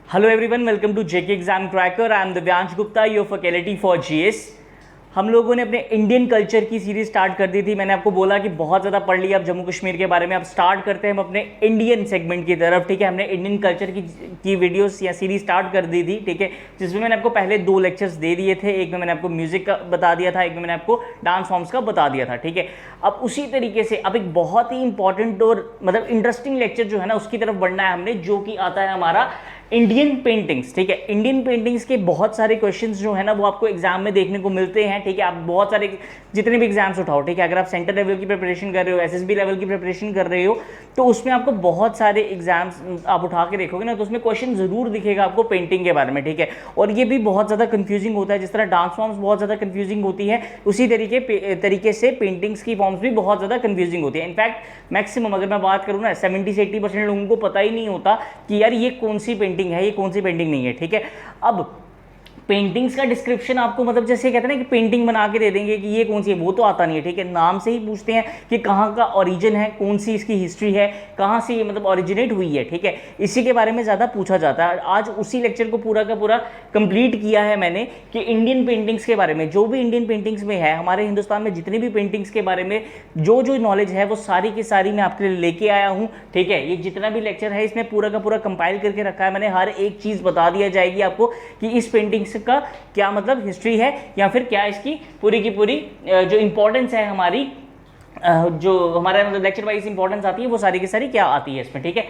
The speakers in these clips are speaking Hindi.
Hello everyone, welcome to JK exam cracker. I am Divyansh Gupta, your faculty for GS. हम लोगों ने अपने इंडियन कल्चर की सीरीज स्टार्ट कर दी थी। मैंने आपको बोला कि बहुत ज़्यादा पढ़ लिया अब जम्मू कश्मीर के बारे में। अब स्टार्ट करते हैं हम अपने इंडियन सेगमेंट की तरफ। ठीक है, हमने इंडियन कल्चर की वीडियोस या सीरीज स्टार्ट कर दी थी। ठीक है, जिसमें मैंने आपको पहले 2 लेक्चर्स दे दिए थे। एक में मैंने आपको म्यूजिक का बता दिया था, एक में मैंने आपको डांस फॉर्म्स का बता दिया था। ठीक है, अब उसी तरीके से अब एक बहुत ही इंपॉर्टेंट और मतलब इंटरेस्टिंग लेक्चर जो है ना उसकी तरफ बढ़ना है हमने, जो कि आता है हमारा इंडियन पेंटिंग्स। ठीक है, इंडियन पेंटिंग्स के बहुत सारे क्वेश्चंस जो है ना वो आपको एग्जाम में देखने को मिलते हैं। ठीक है, आप बहुत सारे जितने भी एग्जाम्स उठाओ, ठीक है, अगर आप सेंटर लेवल की प्रिपरेशन कर रहे हो, एसएसबी लेवल की प्रिपरेशन कर रहे हो, तो उसमें आपको बहुत सारे एग्जाम्स आप उठा के देखोगे ना तो उसमें क्वेश्चन जरूर दिखेगा आपको पेंटिंग के बारे में। ठीक है, और ये भी बहुत ज़्यादा कंफ्यूजिंग होता है। जिस तरह डांस फॉर्म्स बहुत ज़्यादा कंफ्यूजिंग होती है, उसी तरीके से पेंटिंग्स की फॉर्म्स भी बहुत ज़्यादा कंफ्यूजिंग होती है। इनफैक्ट मैक्सिमम अगर मैं बात करूँ ना 70 से 80% लोगों को पता ही नहीं होता कि यार ये कौन सी पेंटिंग है, ये कौन सी पेंटिंग नहीं है। ठीक है, अब पेंटिंग्स का डिस्क्रिप्शन आपको मतलब जैसे कहते हैं ना कि पेंटिंग बना के दे देंगे कि ये कौन सी है, वो तो आता नहीं है। ठीक है, नाम से ही पूछते हैं कि कहाँ का ओरिजिन है, कौन सी इसकी हिस्ट्री है, कहाँ से ये मतलब ओरिजिनेट हुई है। ठीक है, इसी के बारे में ज़्यादा पूछा जाता है। आज उसी लेक्चर को पूरा का पूरा कंप्लीट किया है मैंने कि इंडियन पेंटिंग्स के बारे में, जो भी इंडियन पेंटिंग्स में है, हमारे हिंदुस्तान में जितनी भी पेंटिंग्स के बारे में जो जो नॉलेज है वो सारी की सारी मैं आपके लिए लेके आया हूँ। ठीक है, ये जितना भी लेक्चर है इसमें पूरा का पूरा कंपाइल करके रखा है मैंने। हर एक चीज़ बता दिया जाएगी आपको कि इस पेंटिंग्स का क्या मतलब हिस्ट्री है या फिर क्या इसकी पूरी की पूरी जो इंपॉर्टेंस है हमारी, जो हमारा मतलब लेक्चर वाइज इंपॉर्टेंस आती है वो सारी की सारी क्या आती है इसमें। ठीक है,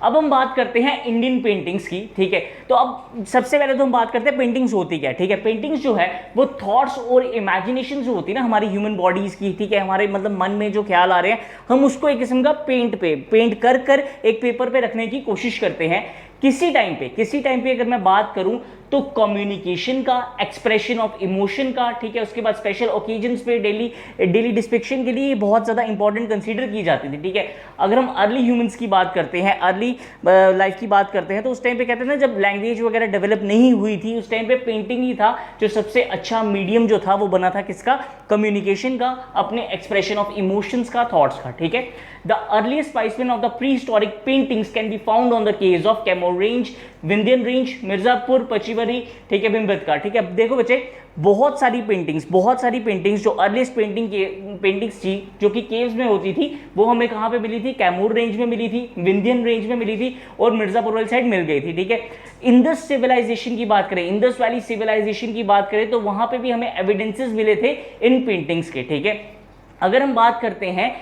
अब हम बात करते हैं इंडियन पेंटिंग्स की। ठीक है, तो अब सबसे पहले तो हम बात करते हैं पेंटिंग्स होती क्या है। ठीक है, पेंटिंग्स जो है वो थॉट्स और इमेजिनेशन जो होती है ना हमारी ह्यूमन बॉडीज की, ठीक है, हमारे मतलब मन में जो ख्याल आ रहे हैं हम उसको एक किस्म का पेंट कर एक पेपर पे रखने की कोशिश करते हैं। किसी टाइम पे अगर मैं बात करूं तो कम्युनिकेशन का, एक्सप्रेशन ऑफ इमोशन का, ठीक है, उसके बाद स्पेशल ओकेजन्स पे डेली डिस्क्रिप्शन के लिए बहुत ज़्यादा इंपॉर्टेंट कंसीडर की जाती थी। ठीक है, अगर हम अर्ली ह्यूमंस की बात करते हैं, अर्ली लाइफ की बात करते हैं, तो उस टाइम पे कहते हैं ना जब लैंग्वेज वगैरह डेवलप नहीं हुई थी उस टाइम पे पेंटिंग ही था जो सबसे अच्छा मीडियम जो था वो बना था किसका, कम्युनिकेशन का, अपने एक्सप्रेशन ऑफ इमोशंस का, थॉट्स का। ठीक है, the earliest specimen of the prehistoric paintings can be found on the caves of Kaimur range, Vindhyan range, Mirzapur, Pachmarhi, ठीक है, भिमबेटका। ठीक है, अब देखो बच्चे बहुत सारी पेंटिंग्स जो अर्लीस्ट पेंटिंग्स थी जो कि केव्स में होती थी वो हमें कहाँ पे मिली थी, कैमूर रेंज में मिली थी, विंध्यन रेंज में मिली थी और मिर्जापुर वाली साइड मिल गई थी। ठीक है, इंडस सिविलाइजेशन की बात करें, इंडस वैली सिविलाइजेशन की बात करें तो वहां पे भी हमें एविडेंसेस मिले थे इन पेंटिंग्स के। ठीक है, अगर हम बात करते हैं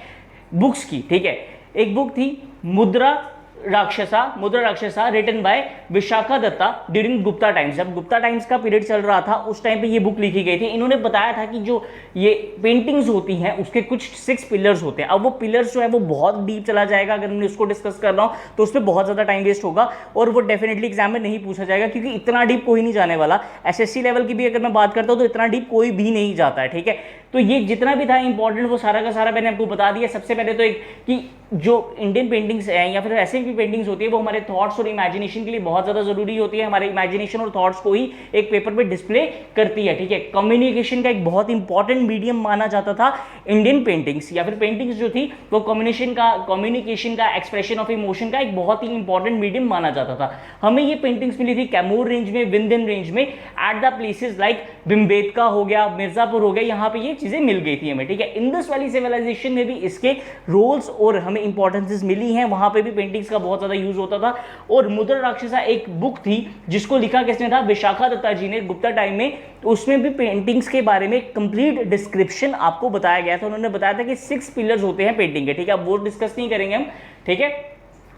बुक्स की, ठीक है, एक बुक थी Mudra Rakshasa written by Vishakha Datta during Gupta times. जब गुप्ता टाइम्स का पीरियड चल रहा था उस टाइम पे ये बुक लिखी गई थी। इन्होंने बताया था कि जो ये पेंटिंग्स होती हैं उसके कुछ 6 पिलर्स होते हैं। अब वो पिलर्स जो है वो बहुत डीप चला जाएगा, अगर मैं उसको डिस्कस कर रहा हूँ तो उसमें बहुत ज़्यादा टाइम वेस्ट होगा और वो डेफिनेटली एग्जाम में नहीं पूछा जाएगा क्योंकि इतना डीप कोई नहीं जाने वाला। एसएससी लेवल की भी अगर मैं बात करता हूँ तो इतना डीप कोई भी नहीं जाता है। ठीक है, तो ये जितना भी था इंपॉर्टेंट वो सारा का सारा मैंने आपको बता दिया। सबसे पहले तो एक कि जो इंडियन पेंटिंग्स हैं या फिर ऐसे भी पेंटिंग्स होती है वो हमारे थॉट्स और इमेजिनेशन के लिए बहुत ज़्यादा ज़रूरी होती है। हमारे इमेजिनेशन और थॉट्स को ही एक पेपर पे डिस्प्ले करती है। ठीक है, कम्युनिकेशन का एक बहुत इंपॉर्टेंट मीडियम माना जाता था इंडियन पेंटिंग्स या फिर पेंटिंग्स जो थी वो कम्युनिकेशन का, एक्सप्रेशन ऑफ इमोशन का एक बहुत ही इंपॉर्टेंट मीडियम माना जाता था। हमें ये पेंटिंग्स मिली थी कैमूर रेंज में, विंध्यन रेंज में, at the places like Bhimbetka हो गया, मिर्जापुर हो गया, यहाँ पे ये चीजें मिल गई थी हमें। ठीक है, इंडस वैली सिविलाइजेशन में भी इसके रोल्स और हमें इंपॉर्टेंसेस मिली हैं, वहां पे भी पेंटिंग्स का बहुत ज्यादा यूज होता था। और मुद्रा राक्षसा एक बुक थी जिसको लिखा किसने था, विशाखा दत्ता जी ने गुप्ता टाइम में। तो उसमें भी पेंटिंग्स के बारे में कंप्लीट डिस्क्रिप्शन आपको बताया गया था। उन्होंने बताया था कि 6 पिलर्स होते हैं पेंटिंग के। ठीक है, अब वो डिस्कस नहीं करेंगे हम। ठीक है,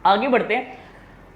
आगे बढ़ते हैं।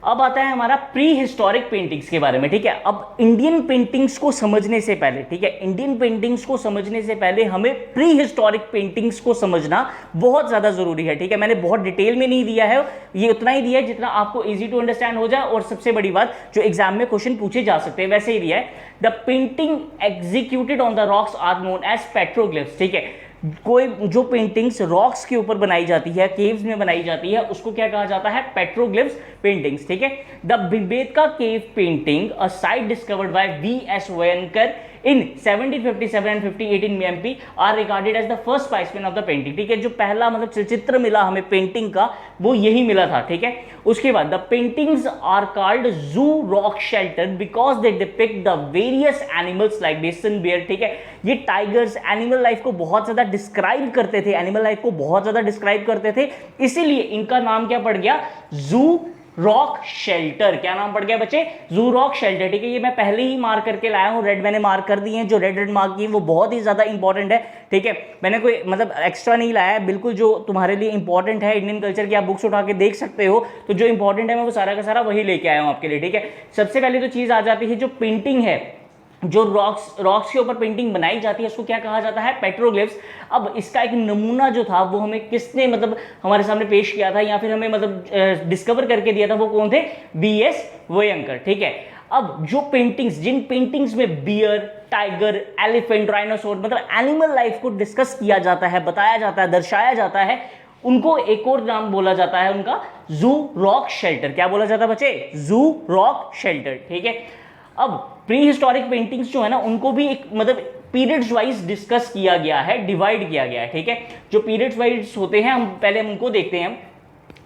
अब आता है हमारा प्री हिस्टोरिक पेंटिंग्स के बारे में। ठीक है, अब इंडियन पेंटिंग्स को समझने से पहले, ठीक है, इंडियन पेंटिंग्स को समझने से पहले हमें प्री हिस्टोरिक पेंटिंग्स को समझना बहुत ज्यादा जरूरी है। ठीक है, मैंने बहुत डिटेल में नहीं दिया है, ये उतना ही दिया है जितना आपको इजी टू अंडरस्टैंड हो जाए और सबसे बड़ी बात जो एग्जाम में क्वेश्चन पूछे जा सकते हैं वैसे ही दिया है। The painting executed on the rocks are known as petroglyphs. ठीक है, कोई जो पेंटिंग्स रॉक्स के ऊपर बनाई जाती है, केव्स में बनाई जाती है, उसको क्या कहा जाता है, पेट्रोग्लिफ्स पेंटिंग्स। ठीक है, the Bhimbetka cave painting, a site discovered by V S Wakankar in 1757 and 1518 MP are regarded as the first specimen of the painting, ठीक है। जो पहला मतलब चित्र मिला हमें पेंटिंग का वो यही मिला था, ठीक है। उसके बाद द पेंटिंग्स आर कॉल्ड जू rock shelter because they depict the various animals like बेसन बियर, ठीक है। ये टाइगर्स एनिमल लाइफ को बहुत ज्यादा डिस्क्राइब करते थे, एनिमल लाइफ को बहुत ज्यादा डिस्क्राइब करते थे, इसीलिए इनका नाम क्या पड़ गया, जू रॉक शेल्टर। क्या नाम पड़ गया बच्चे, जू रॉक शेल्टर, ठीक है। ये मैं पहले ही मार्क करके लाया हूं, रेड मैंने मार्क कर दिए हैं, जो रेड मार्क किए वो बहुत ही ज्यादा इंपॉर्टेंट है, ठीक है। मैंने कोई मतलब एक्स्ट्रा नहीं लाया है, बिल्कुल जो तुम्हारे लिए इंपॉर्टेंट है इंडियन कल्चर की आप बुक्स उठा के देख सकते हो, तो जो इंपॉर्टेंट है मैं वो सारा का सारा वही लेके आया हूं आपके लिए, ठीक है। सबसे पहले तो चीज आ जाती है जो पेंटिंग है, जो रॉक्स के ऊपर पेंटिंग बनाई जाती है उसको क्या कहा जाता है, पेट्रोग्लिफ्स। अब इसका एक नमूना जो था वो हमें किसने मतलब हमारे सामने पेश किया था या फिर हमें मतलब डिस्कवर करके दिया था, वो कौन थे, BS वोयंकर, ठीक है। अब जो पेंटिंग्स, जिन पेंटिंग्स में बियर, टाइगर, एलिफेंट, राइनोसोर मतलब एनिमल लाइफ को डिस्कस किया जाता है, बताया जाता है, दर्शाया जाता है, उनको एक और नाम बोला जाता है उनका जू रॉक शेल्टर। क्या बोला जाता है बच्चे, जू रॉक शेल्टर, ठीक है। अब प्री हिस्टोरिक पेंटिंग्स जो है ना उनको भी एक मतलब पीरियड्स वाइज डिस्कस किया गया है, डिवाइड किया गया है, ठीक है। जो पीरियड्स वाइज होते हैं हम पहले उनको देखते हैं,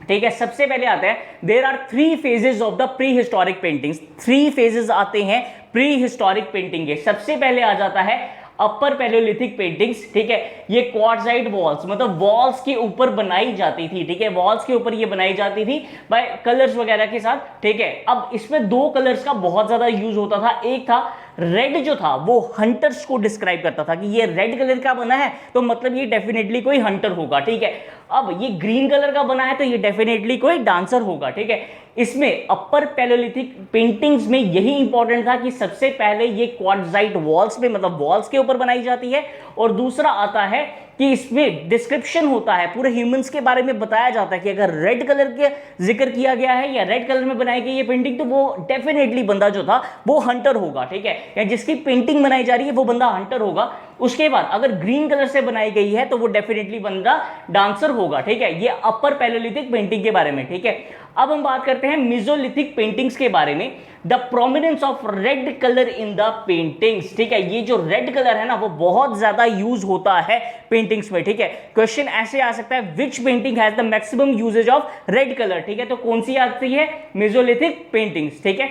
ठीक है। सबसे पहले आता है there are 3 phases of the prehistoric paintings, 3 phases आते हैं प्री हिस्टोरिक पेंटिंग के। सबसे पहले आ जाता है अपर पैलियोलिथिक पेंटिंग्स, ठीक है। ये क्वार्टजाइट वॉल्स मतलब वॉल्स के ऊपर बनाई जाती थी, ठीक है। वॉल्स के ऊपर ये बनाई जाती थी बाय कलर्स वगैरह के साथ, ठीक है। अब इसमें 2 कलर्स का बहुत ज्यादा यूज होता था, एक था रेड, जो था वो हंटर्स को डिस्क्राइब करता था कि ये रेड कलर का बना है तो मतलब ये डेफिनेटली कोई हंटर होगा, ठीक है। अब ये ग्रीन कलर का बना है तो ये डेफिनेटली कोई डांसर होगा, ठीक है। इसमें अपर पैलियोलिथिक पेंटिंग्स में यही इंपॉर्टेंट था कि सबसे पहले ये क्वार्टजाइट वॉल्स पे मतलब वॉल्स के ऊपर बनाई जाती है, और दूसरा आता है कि इसमें डिस्क्रिप्शन होता है, पूरे ह्यूमंस के बारे में बताया जाता है कि अगर रेड कलर के जिक्र किया गया है या रेड कलर में बनाई गई ये पेंटिंग तो वो डेफिनेटली बंदा जो था वो हंटर होगा, ठीक है। या जिसकी पेंटिंग बनाई जा रही है वो बंदा हंटर होगा। उसके बाद अगर ग्रीन कलर से बनाई गई है तो वो डेफिनेटली बंदा डांसर होगा, ठीक है। ये अपर पैलियोलिथिक पेंटिंग के बारे में, ठीक है। अब हम बात करते हैं मेसोलिथिक पेंटिंग्स के बारे में, the prominence of red colour in the paintings, ठीक है। ये जो रेड कलर है ना वो बहुत ज्यादा यूज होता है पेंटिंग्स में, ठीक है। क्वेश्चन ऐसे आ सकता है which painting has the maximum uses of red colour, ठीक है। तो कौन सी आती है, मेसोलिथिक पेंटिंग्स, ठीक है।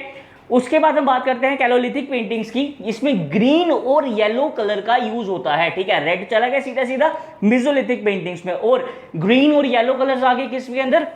उसके बाद हम बात करते हैं कैलोलिथिक पेंटिंग्स की, इसमें ग्रीन और येलो कलर का यूज होता है, ठीक है। रेड चला गया सीधा सीधा मेसोलिथिक पेंटिंग्स में, और ग्रीन और येलो कलर्स आगे किसके अंदर,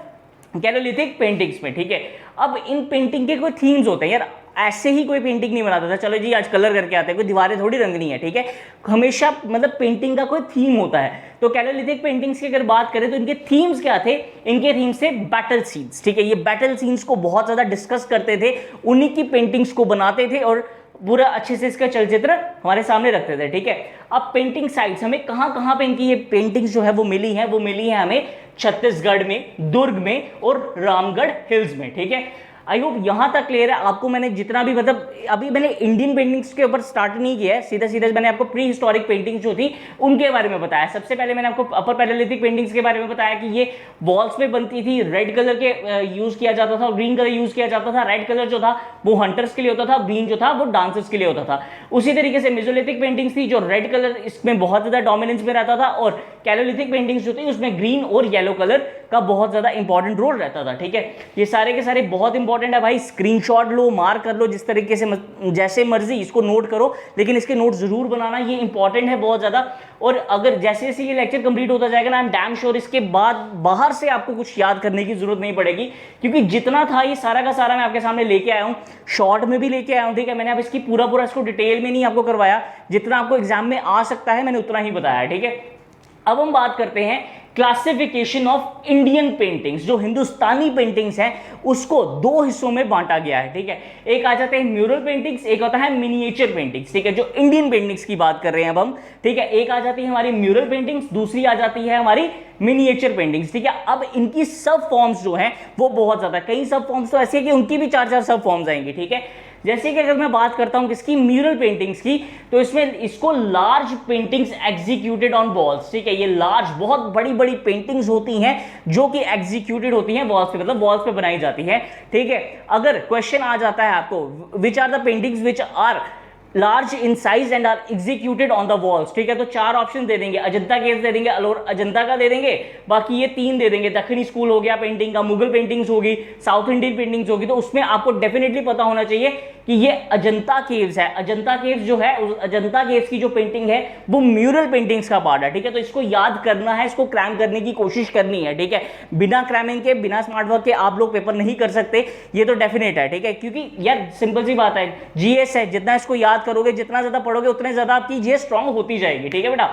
कैलोलिथिक पेंटिंग्स में, ठीक है। अब इन पेंटिंग के कोई थीम्स होते हैं यार, ऐसे ही कोई पेंटिंग नहीं बनाता था चलो जी आज कलर करके आते हैं, कोई दीवारें थोड़ी रंगनी है, ठीक है। हमेशा मतलब पेंटिंग का कोई थीम होता है। तो कैलोलिथिक पेंटिंग्स की अगर बात करें तो इनके थीम्स क्या थे, इनके थीम्स थे बैटल सीन्स, ठीक है। ये बैटल सीन्स को बहुत ज्यादा डिस्कस करते थे, उन्हीं की पेंटिंग्स को बनाते थे और पूरा अच्छे से इसका चलचित्र हमारे सामने रखते थे, ठीक है। अब पेंटिंग साइट्स हमें कहां पे इनकी ये पेंटिंग्स जो है वो मिली है, वो मिली है हमें छत्तीसगढ़ में, दुर्ग में और रामगढ़ हिल्स में, ठीक है। आई होप यहां तक क्लियर है आपको। मैंने जितना भी मतलब अभी मैंने इंडियन पेंटिंग्स के ऊपर स्टार्ट नहीं किया है, सीधा सीधा मैंने आपको प्री हिस्टोरिक पेंटिंग्स जो थी उनके बारे में बताया। सबसे पहले मैंने आपको अपर पैलियोलिथिक पेंटिंग्स के बारे में बताया कि ये वॉल्स पे बनती थी, रेड कलर के यूज किया जाता था, ग्रीन कलर यूज किया जाता था। रेड कलर जो था वो हंटर्स के लिए होता था, ग्रीन जो था वो डांसर्स के लिए होता था। उसी तरीके से मेसोलिथिक पेंटिंग्स थी जो रेड कलर इसमें बहुत ज्यादा डोमिनेंस में रहता था, और कैलोलिथिक पेंटिंग्स जो थी उसमें ग्रीन और येलो कलर का बहुत ज्यादा इंपॉर्टेंट रोल रहता था, ठीक है। ये सारे के सारे बहुत इंपॉर्टेंट है भाई, स्क्रीनशॉट लो, मार्क कर लो जिस तरीके से जैसे मर्जी इसको नोट करो, लेकिन इसके नोट जरूर बनाना, ये इंपॉर्टेंट है बहुत ज्यादा। और अगर जैसे जैसे ये लेक्चर कंप्लीट होता जाएगा ना, आई एम डैम श्योर इसके बाद बाहर से आपको कुछ याद करने की जरूरत नहीं पड़ेगी, क्योंकि जितना था ये सारा का सारा मैं आपके सामने लेके आया हूं, शॉर्ट में भी लेके आया हूं, ठीक है। मैंने अब इसकी पूरा इसको डिटेल में नहीं आपको करवाया, जितना आपको एग्जाम में आ सकता है मैंने उतना ही बताया, ठीक है। अब हम बात करते हैं क्लासिफिकेशन ऑफ इंडियन पेंटिंग्स। जो हिंदुस्तानी पेंटिंग्स हैं उसको 2 हिस्सों में बांटा गया है, ठीक है। एक आ जाते हैं म्यूरल पेंटिंग्स, एक होता है मिनिएचर पेंटिंग्स, ठीक है। जो इंडियन पेंटिंग्स की बात कर रहे हैं अब हम, ठीक है। एक आ जाती है हमारी म्यूरल पेंटिंग्स, दूसरी आ जाती है हमारी मिनिएचर पेंटिंग्स, ठीक है। अब इनकी सब फॉर्म्स जो हैं वो बहुत ज्यादा, कई सब फॉर्म्स तो ऐसे है कि उनकी भी 4-4 सब फॉर्म्स आएंगी, ठीक है। जैसे कि अगर मैं बात करता हूं किसकी, म्यूरल पेंटिंग्स की, तो इसमें इसको large paintings executed on walls, ठीक है। ये लार्ज बहुत बड़ी बड़ी पेंटिंग्स होती हैं जो कि एग्जीक्यूटेड होती हैं वॉल्स पे, मतलब वॉल्स पे बनाई जाती है, ठीक है। अगर क्वेश्चन आ जाता है आपको which are the paintings which are large in size and are executed on the walls. ठीक है, तो 4 ऑप्शन दे देंगे, अजंता केव्स दे देंगे, अजंता का दे देंगे, बाकी ये 3 दे देंगे, दक्षिणी स्कूल हो गया पेंटिंग का, मुगल पेंटिंग्स होगी, साउथ इंडियन पेंटिंग्स होगी। तो उसमें आपको डेफिनेटली पता होना चाहिए कि ये अजंता केव्स है। अजंता केव्स जो है, उस अजंता केव्स की जो पेंटिंग है वो म्यूरल पेंटिंग्स का पार्ट है। ठीक है, तो इसको याद करना है, इसको क्रैम करने की कोशिश करनी है। ठीक है, बिना क्रैमिंग के, बिना स्मार्ट वर्क के आप लोग पेपर नहीं कर सकते, ये तो डेफिनेट है। ठीक है, क्योंकि यार सिंपल सी बात है, जीएस है, जितना इसको याद करोगे, जितना ज्यादा पढ़ोगे, उतने ज्यादा आपकी जीएस स्ट्रांग होती जाएगी। ठीक है बेटा,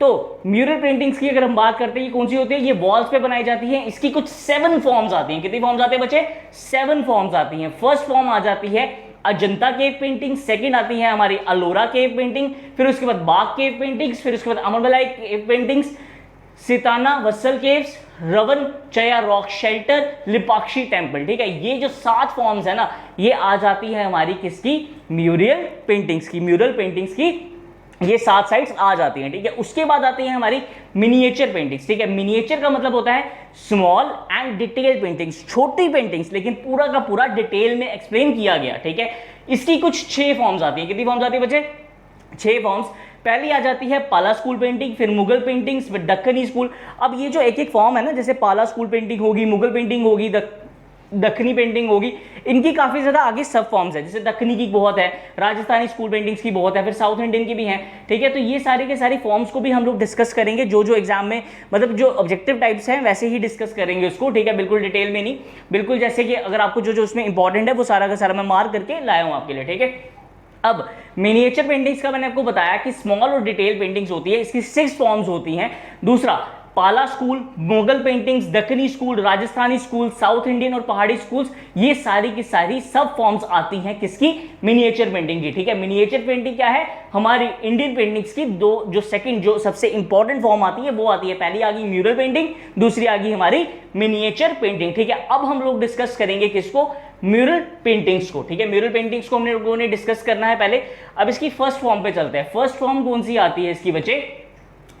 तो म्यूरल पेंटिंग्स की अगर हम बात करते हैं, ये कौन सी होती है, ये वॉल्स पे बनाई जाती है। इसकी कुछ 7 फॉर्म्स आती हैं। कितनी फॉर्म्स आती है बच्चे? 7 फॉर्म्स आती हैं। फर्स्ट फॉर्म आ जाती है अजंता केव पेंटिंग, सेकंड आती है हमारी अलोरा केव पेंटिंग, फिर उसके बाद बाग केव पेंटिंग्स, फिर उसके बाद अमरबलाई केव पेंटिंग्स, सिताना वत्सल केव्स, रवन चया रॉक शेल्टर, लिपाक्षी टेम्पल। ठीक है, ये जो 7 फॉर्म्स है ना, ये आ जाती है हमारी किसकी? म्यूरल पेंटिंग्स की। म्यूरल पेंटिंग्स की ये 7 साइट्स आ जाती हैं। ठीक है, उसके बाद आती है हमारी मिनिएचर पेंटिंग्स। ठीक है, मिनिएचर का मतलब होता है स्मॉल एंड डिटेल पेंटिंग्स, छोटी पेंटिंग्स लेकिन पूरा का पूरा डिटेल में एक्सप्लेन किया गया। ठीक है, इसकी कुछ 6 फॉर्म्स आती है। कितनी फॉर्म्स आती है बच्चे? 6 फॉर्म्स। पहली आ जाती है पाला स्कूल पेंटिंग, फिर मुगल पेंटिंग्स, फिर दक्कनी स्कूल। अब ये जो एक एक फॉर्म है ना, जैसे पाला स्कूल पेंटिंग होगी, मुगल पेंटिंग होगी, दक्कनी पेंटिंग होगी, इनकी काफी ज्यादा आगे सब फॉर्म्स है। जैसे दक्कनी की बहुत है, राजस्थानी स्कूल पेंटिंग्स की बहुत है, फिर साउथ इंडियन की भी है। ठीक है, तो ये सारे के सारे फॉर्म्स को भी हम लोग डिस्कस करेंगे, जो एग्जाम में मतलब जो ऑब्जेक्टिव टाइप्स हैं वैसे ही डिस्कस करेंगे उसको। ठीक है, बिल्कुल डिटेल में नहीं, बिल्कुल जैसे कि अगर आपको जो उसमें इंपॉर्टेंट है वो सारा का सारा मैं मार्क करके लाया हूं आपके लिए। ठीक है, अब मिनिएचर पेंटिंग्स का मैंने आपको बताया कि स्मॉल और डिटेल पेंटिंग्स होती है, इसकी 6 फॉर्म्स होती हैं। दूसरा, पाला school, Mughal paintings, Deccani school, Rajasthani school, south Indian और पहाड़ी स्कूल्स, ये सारी की सारी सब फॉर्म्स आती हैं किसकी? मिनिएचर पेंटिंग की। ठीक है, मिनिएचर पेंटिंग क्या है? हमारी इंडियन पेंटिंग्स की जो सेकंड जो सबसे इंपॉर्टेंट फॉर्म आती है वो आती है, पहली आ गई म्यूरल पेंटिंग, दूसरी आ गई हमारी मिनिएचर पेंटिंग। ठीक है, अब हम लोग डिस्कस करेंगे किसको? म्यूरल पेंटिंग्स को। ठीक है, म्यूरल पेंटिंग्स को हम लोगों ने डिस्कस करना है पहले। अब इसकी फर्स्ट फॉर्म पे चलते हैं। फर्स्ट फॉर्म कौन सी आती है इसकी बच्चे?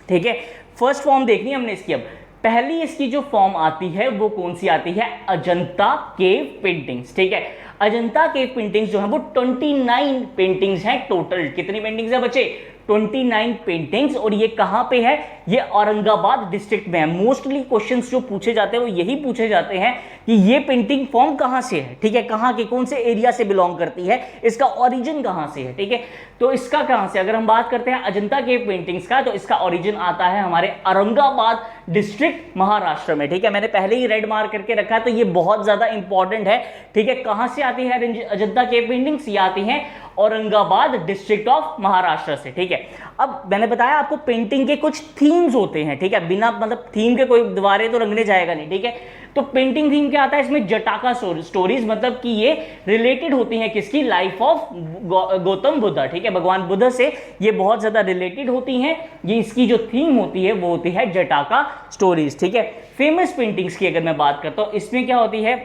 ठीक है, फर्स्ट फॉर्म देखनी है हमने इसकी। अब पहली इसकी जो फॉर्म आती है वो कौन सी आती है? Ajanta cave paintings. ठीक है, अजंता केव पेंटिंग्स जो है वो 29 पेंटिंग्स हैं टोटल। कितनी पेंटिंग्स है बच्चे? 29 पेंटिंग्स। और ये कहां पे है? ये औरंगाबाद डिस्ट्रिक्ट में है। मोस्टली क्वेश्चंस जो पूछे जाते हैं वो यही पूछे जाते हैं कि ये पेंटिंग फॉर्म कहां से है। ठीक है, कहां के, कौन से एरिया से बिलोंग करती है, इसका ओरिजिन कहां से है। ठीक है, तो इसका कहां से, अगर हम बात करते हैं अजंता केव पेंटिंग्स का, तो इसका ओरिजिन आता है हमारे औरंगाबाद डिस्ट्रिक्ट महाराष्ट्र में। ठीक है, मैंने पहले ही रेड मार्क करके रखा है, तो ये बहुत ज्यादा इंपॉर्टेंट है। ठीक है, कहां से आती है अजंता केव पेंटिंग्स? ये आती हैं औरंगाबाद डिस्ट्रिक्ट ऑफ महाराष्ट्र से। ठीक है, अब मैंने बताया आपको पेंटिंग के कुछ थीम्स होते हैं। ठीक है, बिना मतलब थीम के कोई दीवारें तो रंगने जाएगा नहीं। ठीक है, तो पेंटिंग थीम क्या आता है इसमें? जटाका स्टोरीज, मतलब कि ये रिलेटेड होती हैं किसकी? Life of Gautam Buddha. ठीक है, भगवान बुद्ध से ये बहुत ज्यादा रिलेटेड होती हैं। ये इसकी जो थीम होती है वो होती है जटाका स्टोरीज। ठीक है, फेमस पेंटिंग्स की अगर मैं बात करता हूं, इसमें क्या होती है?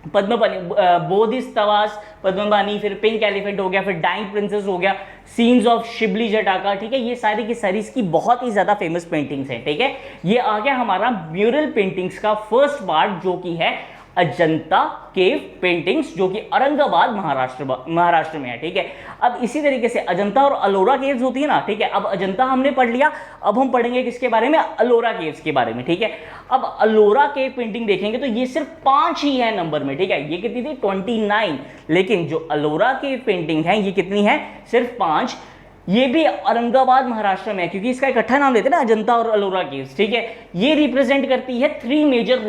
पद्मपानी, बोधिसत्वास, पद्मपानी, फिर पिंक एलिफेंट हो गया, फिर डाइंग प्रिंसेस हो गया, सीन्स ऑफ शिबली जटाका। ठीक है, ये सारी की सारी इसकी बहुत ही ज्यादा फेमस पेंटिंग्स हैं। ठीक है, ये आ गया हमारा म्यूरल पेंटिंग्स का फर्स्ट पार्ट, जो कि है अजंता केव पेंटिंग्स, जो कि औरंगाबाद महाराष्ट्र में है। ठीक है, अब इसी तरीके से अजंता और अलोरा केव्स होती है ना। ठीक है, अब अजंता हमने पढ़ लिया, अब हम पढ़ेंगे किसके बारे में? अलोरा केव्स के बारे में। ठीक है, अब अलोरा केव पेंटिंग देखेंगे तो ये सिर्फ 5 ही है नंबर में। ठीक है, ये कितनी थी? 29, लेकिन जो अलोरा केव पेंटिंग है ये कितनी है? सिर्फ 5। ये भी औरंगाबाद महाराष्ट्र में है, क्योंकि इसका इकट्ठा नाम लेते हैं ना, अजंता और अलोरा केव्स। ठीक है, ये रिप्रेजेंट करती है 3 मेजर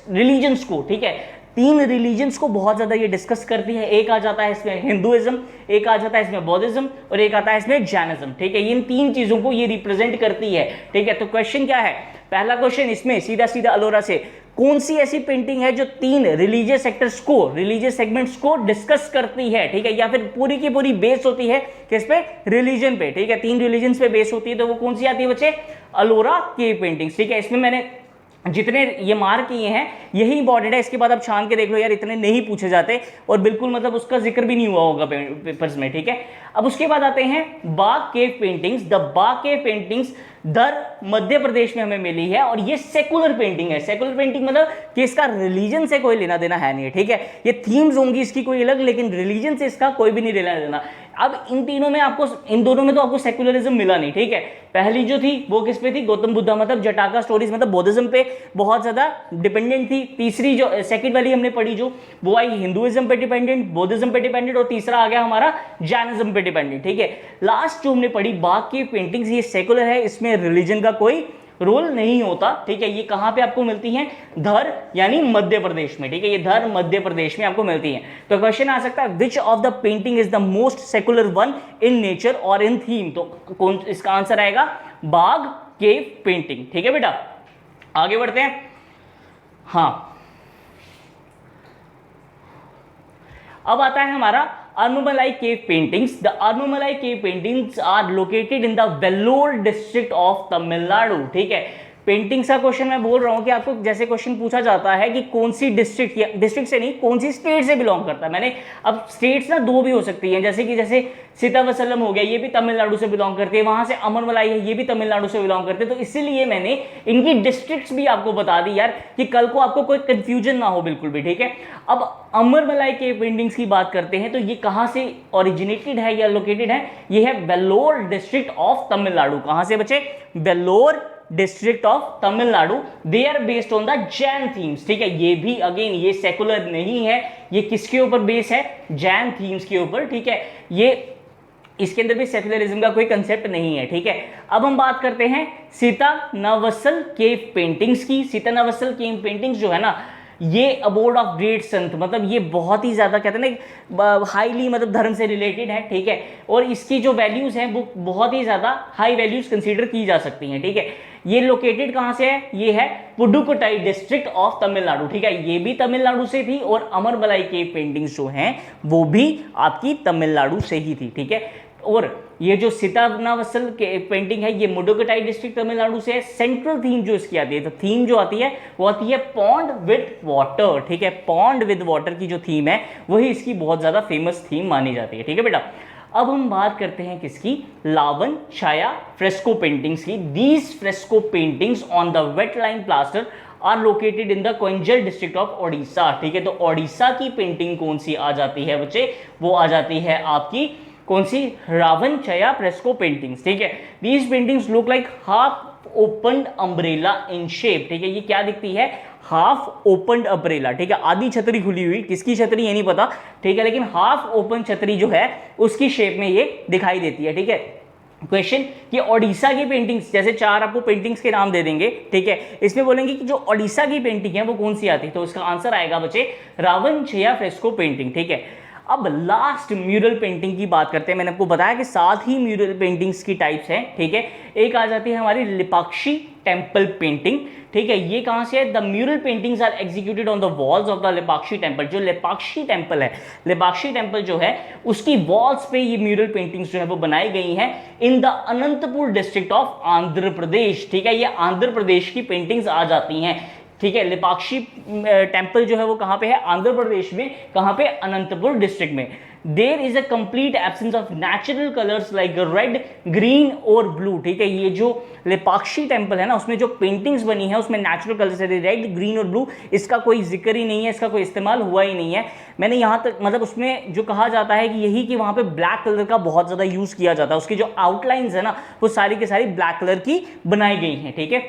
रिलीजन्स को। ठीक है, 3 रिलीजन्स को बहुत ज्यादा ये डिस्कस करती है। एक आ जाता है इसमें हिंदुइज्म, एक आ जाता है इसमें बौद्धिज्म, और एक आता है इसमें जैनिज्म। ठीक है, इन 3 चीजों को ये रिप्रेजेंट करती है। ठीक है, तो क्वेश्चन क्या है? पहला क्वेश्चन इसमें सीधा सीधा अलोरा से, कौन सी ऐसी पेंटिंग है जो 3 रिलीजियस सेगमेंट्स को डिस्कस करती है? ठीक है, या फिर पूरी की पूरी बेस होती है किस पे? रिलीजन पे। ठीक है, 3 रिलीजन पे बेस होती है, तो वो कौन सी आती है बच्चे? Ellora cave paintings. ठीक है, इसमें मैंने जितने ये मार्क किए हैं यही इंपॉर्टेंट है, इसके बाद आप छान के देख लो यार, इतने नहीं पूछे जाते और बिल्कुल मतलब उसका जिक्र भी नहीं हुआ होगा पेपर्स में। ठीक है, अब उसके बाद आते हैं Bagh cave paintings. The Bagh cave paintings दर मध्य प्रदेश में हमें मिली है, और ये सेकुलर पेंटिंग है। सेकुलर पेंटिंग मतलब कि इसका रिलीजन से कोई लेना देना है नहीं। ठीक है, ये थीम्स होंगी इसकी कोई अलग, लेकिन रिलीजन से इसका कोई भी नहीं लेना देना। अब इन तीनों में आपको, इन दोनों में तो आपको सेक्युलरिज्म मिला नहीं, ठीक है। पहली जो थी वो किस पे थी, गौतम बुद्धा, मतलब जटाका स्टोरीज, मतलब बौद्धिज्म पे बहुत ज्यादा डिपेंडेंट थी। तीसरी जो सेकंड वाली हमने पढ़ी जो, वो आई हिंदुइज्म पे डिपेंडेंट, बौद्धिज्म पे डिपेंडेंट, और तीसरा आ गया हमारा जैनिज्म पे डिपेंडेंट, ठीक है। लास्ट जो हमने पढ़ी बाघ की पेंटिंग्स, ये सेकुलर है, इसमें रिलीजन का कोई रोल नहीं होता, ठीक है। ये कहां पे आपको मिलती हैं, धर यानी मध्य प्रदेश में, ठीक है। ये धर मध्य प्रदेश में आपको मिलती हैं। तो क्वेश्चन आ सकता है which of the painting is the most secular one in nature और इन थीम, तो कौन इसका आंसर आएगा, बाघ केव पेंटिंग, ठीक है बेटा। आगे बढ़ते हैं। हाँ, अब आता है हमारा Arnumalai cave paintings. The Arnumalai cave paintings are located in the Vellore district of Tamil Nadu. ठीक है, पेंटिंग्स का क्वेश्चन मैं बोल रहा हूँ कि आपको जैसे क्वेश्चन पूछा जाता है कि कौन सी डिस्ट्रिक्ट, या डिस्ट्रिक्ट से नहीं, कौन सी स्टेट से बिलोंग करता है। मैंने, अब स्टेट्स ना दो भी हो सकती हैं, जैसे कि जैसे सीतावसलम हो गया, ये भी तमिलनाडु से बिलोंग करते हैं, वहां से अमरमलाई है, ये भी तमिलनाडु से बिलोंग करते हैं। तो इसीलिए मैंने इनकी डिस्ट्रिक्ट्स भी आपको बता दी यार, कि कल को आपको कोई कंफ्यूजन ना हो बिल्कुल भी, ठीक है। अब अमरमलाई के पेंटिंग्स की बात करते हैं, तो ये कहां से ओरिजिनेटेड है या लोकेटेड है, ये है वेल्लोर डिस्ट्रिक्ट ऑफ तमिलनाडु। कहां से बचे, Vellore district of Tamil Nadu. They are based on the Jain themes, ठीक है। ये भी अगेन ये सेकुलर नहीं है, ये किसके ऊपर बेस है, जैन थीम्स के ऊपर, ठीक है। ये इसके अंदर भी सेकुलरिज्म का कोई कंसेप्ट नहीं है, ठीक है। अब हम बात करते हैं सीता नवसल केव पेंटिंग्स की। सीता नवसल केव पेंटिंग्स जो है ना, ये अबोर्ड ऑफ ग्रेट संत, मतलब ये बहुत ही ज्यादा कहते हैं ना हाईली, मतलब धर्म से रिलेटेड है, ठीक है। और इसकी जो वैल्यूज हैं वो बहुत ही ज्यादा हाई वैल्यूज कंसीडर की जा सकती हैं, ठीक है। ये लोकेटेड कहां से है, ये है पुडुकोट्टाई डिस्ट्रिक्ट ऑफ तमिलनाडु, ठीक है। ये भी तमिलनाडु से थी, और अमरमलाई के पेंटिंग्स जो हैं वो भी आपकी तमिलनाडु से ही थी, ठीक है। और ये जो सीतानावसल के पेंटिंग है, ये मुडुकोट्टाई डिस्ट्रिक्ट तमिलनाडु से है। सेंट्रल थीम जो इसकी आती है, तो थीम जो आती है वो आती है पॉन्ड विद वाटर, ठीक है। पॉन्ड विद वाटर की जो थीम है वही इसकी बहुत ज्यादा फेमस थीम मानी जाती है, ठीक है बेटा। अब हम बात करते हैं किसकी, लावन छाया फ्रेस्को पेंटिंग्स की। These fresco paintings on the wet lime plaster are located in the Keonjhar district of Odisha, ठीक है। तो ओडिशा की पेंटिंग कौन सी आ जाती है बच्चे, वो आ जाती है आपकी कौन सी, रावण छाया फ्रेस्को पेंटिंग्स, ठीक है। These paintings look like half opened umbrella in shape, ठीक है। ये क्या दिखती है, हाफ ओपन्ड अम्ब्रेला, ठीक है। आधी छतरी खुली हुई, किसकी छतरी ये नहीं पता, ठीक है, लेकिन हाफ ओपन छतरी जो है उसकी शेप में ये दिखाई देती है, ठीक है। क्वेश्चन कि ओडिशा की पेंटिंग्स, जैसे चार आपको पेंटिंग्स के नाम दे देंगे, ठीक है। इसमें बोलेंगे कि जो ओडिशा की पेंटिंग है वो कौन सी आती है, तो इसका आंसर आएगा बच्चे रावण छाया फ्रेस्को पेंटिंग, ठीक है। अब लास्ट म्यूरल पेंटिंग की बात करते हैं। मैंने आपको बताया कि 7 ही म्यूरल पेंटिंग्स की टाइप्स हैं, ठीक है। एक आ जाती है हमारी लिपाक्षी टेम्पल पेंटिंग, ठीक है। ये कहां से है, the mural paintings are executed on the walls of the Lepakshi temple. जो लिपाक्षी टेम्पल है, लिपाक्षी टेम्पल जो है उसकी वॉल्स पे ये म्यूरल पेंटिंग्स जो है वो बनाई गई हैं in the Anantapur district of Andhra Pradesh, ठीक है। ये आंध्र प्रदेश की पेंटिंग्स आ जाती हैं, ठीक है। लिपाक्षी टेम्पल जो है वो कहां पे है, आंध्र प्रदेश में, कहां पे, अनंतपुर डिस्ट्रिक्ट में। There is a complete absence of natural colours like red, green और ब्लू, ठीक है। ये जो लिपाक्षी टेम्पल है ना, उसमें जो पेंटिंग्स बनी है उसमें नेचुरल कलर्स है, रेड, ग्रीन और ब्लू, इसका कोई जिक्र ही नहीं है, इसका कोई इस्तेमाल हुआ ही नहीं है। मैंने यहाँ तक, मतलब उसमें जो कहा जाता है कि यही कि वहाँ पे ब्लैक कलर का बहुत ज़्यादा यूज़ किया जाता है, उसकी जो आउटलाइंस है ना वो सारी की सारी ब्लैक कलर की बनाई गई हैं, ठीक है।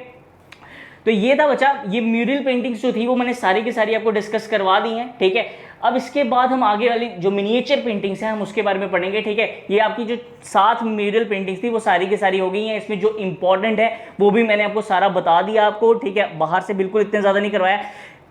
तो ये था बच्चा, ये म्यूरल पेंटिंग्स जो थी वो मैंने सारी की सारी आपको डिस्कस करवा दी हैं, ठीक है। अब इसके बाद हम आगे वाली जो मिनिएचर पेंटिंग्स हैं हम उसके बारे में पढ़ेंगे, ठीक है। ये आपकी जो 7 म्यूरल पेंटिंग्स थी वो सारी की सारी हो गई हैं। इसमें जो इंपॉर्टेंट है वो भी मैंने आपको सारा बता दिया आपको, ठीक है। बाहर से बिल्कुल इतने ज़्यादा नहीं करवाया।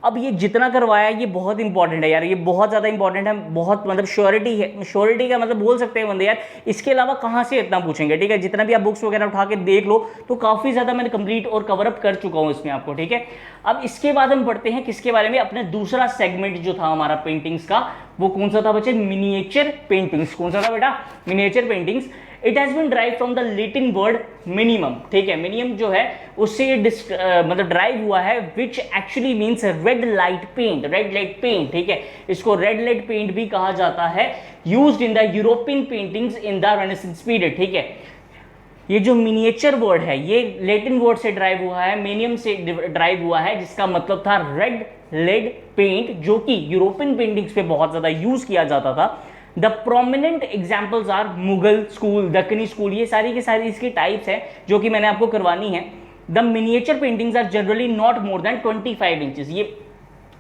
अब ये जितना करवाया ये बहुत इंपॉर्टेंट है यार, ये बहुत ज़्यादा इंपॉर्टेंट है, बहुत मतलब श्योरिटी है, श्योरिटी का मतलब बोल सकते हैं बंदे यार, इसके अलावा कहाँ से इतना पूछेंगे, ठीक है। जितना भी आप बुक्स वगैरह उठा के देख लो तो काफ़ी ज़्यादा मैंने कंप्लीट और कवरअप कर चुका हूँ इसमें आपको, ठीक है। अब इसके बाद हम पढ़ते हैं किसके बारे में, अपने दूसरा सेगमेंट जो था हमारा पेंटिंग्स का, वो कौन सा था बच्चे, मिनिएचर पेंटिंग्स। कौन सा था बेटा, miniature paintings. It has been drive from the Latin word minimum, ठीक है। मिनिमम जो है उससे ये मतलब ड्राइव हुआ है, which actually means red light paint, red light paint, ठीक है। इसको रेड लाइट पेंट भी कहा जाता है, used in the European paintings in the renaissance period, ठीक है। ये जो मिनिएचर वर्ड है ये लैटिन वर्ड से ड्राइव हुआ है, मिनिमम से ड्राइव हुआ है, जिसका मतलब था रेड लेड पेंट, जो कि यूरोपियन पेंटिंग्स पे बहुत ज्यादा यूज किया जाता था। The prominent examples are Mughal school, Deccani school, ये सारी की सारी इसकी टाइप्स हैं जो कि मैंने आपको करवानी है। The miniature paintings are generally not more than 25 inches, ये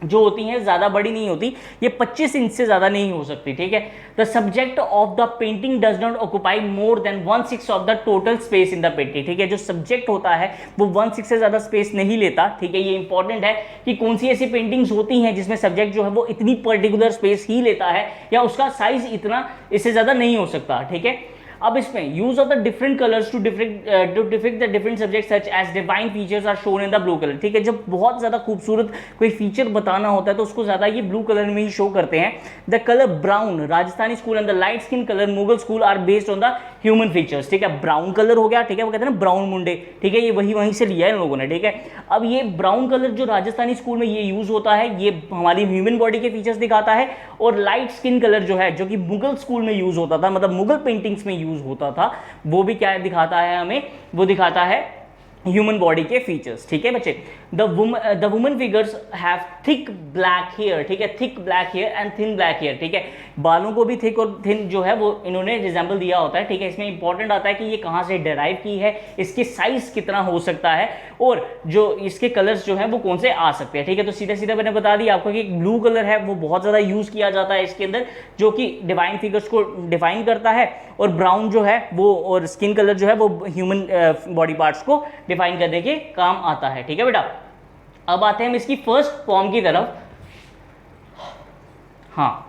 जो होती हैं ज़्यादा बड़ी नहीं होती, ये 25 इंच से ज़्यादा नहीं हो सकती, ठीक है। The subject of the painting does not occupy more than 1/6 of the total space in the painting, ठीक है। जो सब्जेक्ट होता है वो 1/6 से ज़्यादा स्पेस नहीं लेता, ठीक है। ये इंपॉर्टेंट है कि कौन सी ऐसी पेंटिंग्स होती हैं जिसमें सब्जेक्ट जो है वो इतनी पर्टिकुलर स्पेस ही लेता है या उसका साइज इतना, इससे ज़्यादा नहीं हो सकता, ठीक है। अब इसमें use of the different colours to depict the different subject such as divine features are shown in the blue colour, ठीक है। जब बहुत ज्यादा खूबसूरत कोई फीचर बताना होता है तो उसको ज्यादा ये ब्लू कलर में ही शो करते हैं। The colour brown Rajasthani school and the light skin colour Mughal school are based on the human features, ठीक है। ब्राउन कलर हो गया, ठीक है, वो कहते हैं ना ब्राउन मुंडे, ठीक है, ये वहीं से लिया है इन लोगों ने, ठीक है। अब ये ब्राउन कलर जो राजस्थानी स्कूल में ये यूज होता है, ये हमारी ह्यूमन बॉडी के फीचर्स दिखाता है। और लाइट स्किन कलर जो है, जो कि मुगल स्कूल में यूज होता था, मतलब मुगल पेंटिंग्स में यूज होता था, वो भी क्या दिखाता है हमें, वो दिखाता है ह्यूमन बॉडी के फीचर्स, ठीक है बच्चे। The woman figures have thick black hair, ठीक है, thick black hair and thin black hair, ठीक है। बालों को भी थिक और थिन जो है वो इन्होंने रिजेंबल दिया होता है, ठीक है। इसमें इंपॉर्टेंट आता है कि ये कहाँ से डेराइव की है, इसकी साइज कितना हो सकता है और जो इसके कलर्स जो है वो कौन से आ सकते हैं, ठीक है। तो सीधा सीधा मैंने बता दिया आपको कि ब्लू कलर है वो बहुत ज़्यादा यूज किया जाता है इसके अंदर, जो कि डिवाइन फिगर्स को डिफाइन करता है, और ब्राउन जो है वो, और स्किन कलर जो है वो ह्यूमन बॉडी पार्ट्स को डिफाइन करने के काम आता है, ठीक है बेटा। अब आते हैं हम इसकी फर्स्ट फॉर्म की तरफ। हाँ,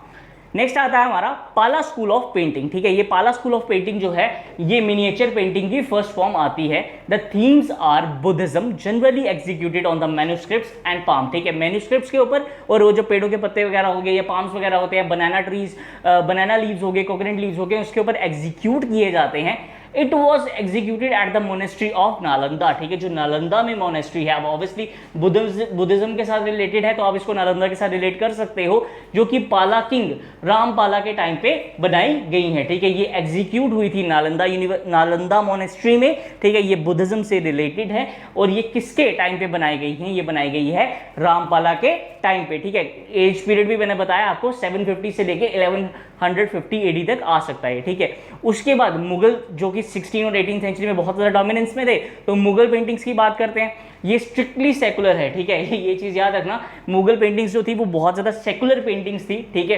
नेक्स्ट आता है हमारा पाला स्कूल ऑफ पेंटिंग, ठीक है। ये पाला स्कूल ऑफ पेंटिंग जो है ये मिनिएचर पेंटिंग की फर्स्ट फॉर्म आती है। The themes are Buddhism generally executed on the manuscripts and palm, ठीक है, मैन्युस्क्रिप्ट्स के ऊपर, और वो जो पेड़ों के पत्ते वगैरह हो गए या पाम्स वगैरह होते हैं, बनाना ट्रीज, बनाना लीव्स हो गए, कोकोनट लीव्स हो गए, उसके ऊपर एग्जीक्यूट किए जाते हैं। It was executed at the monastery of Nalanda, ठीक है, जो नालंदा में मोनेस्ट्री है। अब ऑब्वियसली बुद्धिज्म के साथ रिलेटेड है तो आप इसको नालंदा के साथ रिलेट कर सकते हो, जो कि पाला किंग रामपाला के टाइम पे बनाई गई है, ठीक है। ये एग्जीक्यूट हुई थी नालंदा मोनेस्ट्री में, ठीक है। ये बुद्धिज्म से रिलेटेड है और ये किसके टाइम पे बनाई गई है, ये बनाई गई है रामपाला के टाइम पे, ठीक है। एज पीरियड भी मैंने बताया आपको 750 से लेके 1150 AD तक आ सकता है, ठीक है। उसके बाद मुगल जो कि 16 और 18 सेंचुरी में बहुत ज़्यादा डोमिनेंस में थे, तो मुगल पेंटिंग्स की बात करते हैं। ये स्ट्रिक्टली सेकुलर है, ठीक है, ये चीज़ याद रखना। मुगल पेंटिंग्स जो थी वो बहुत ज़्यादा सेकुलर पेंटिंग्स थी, ठीक है,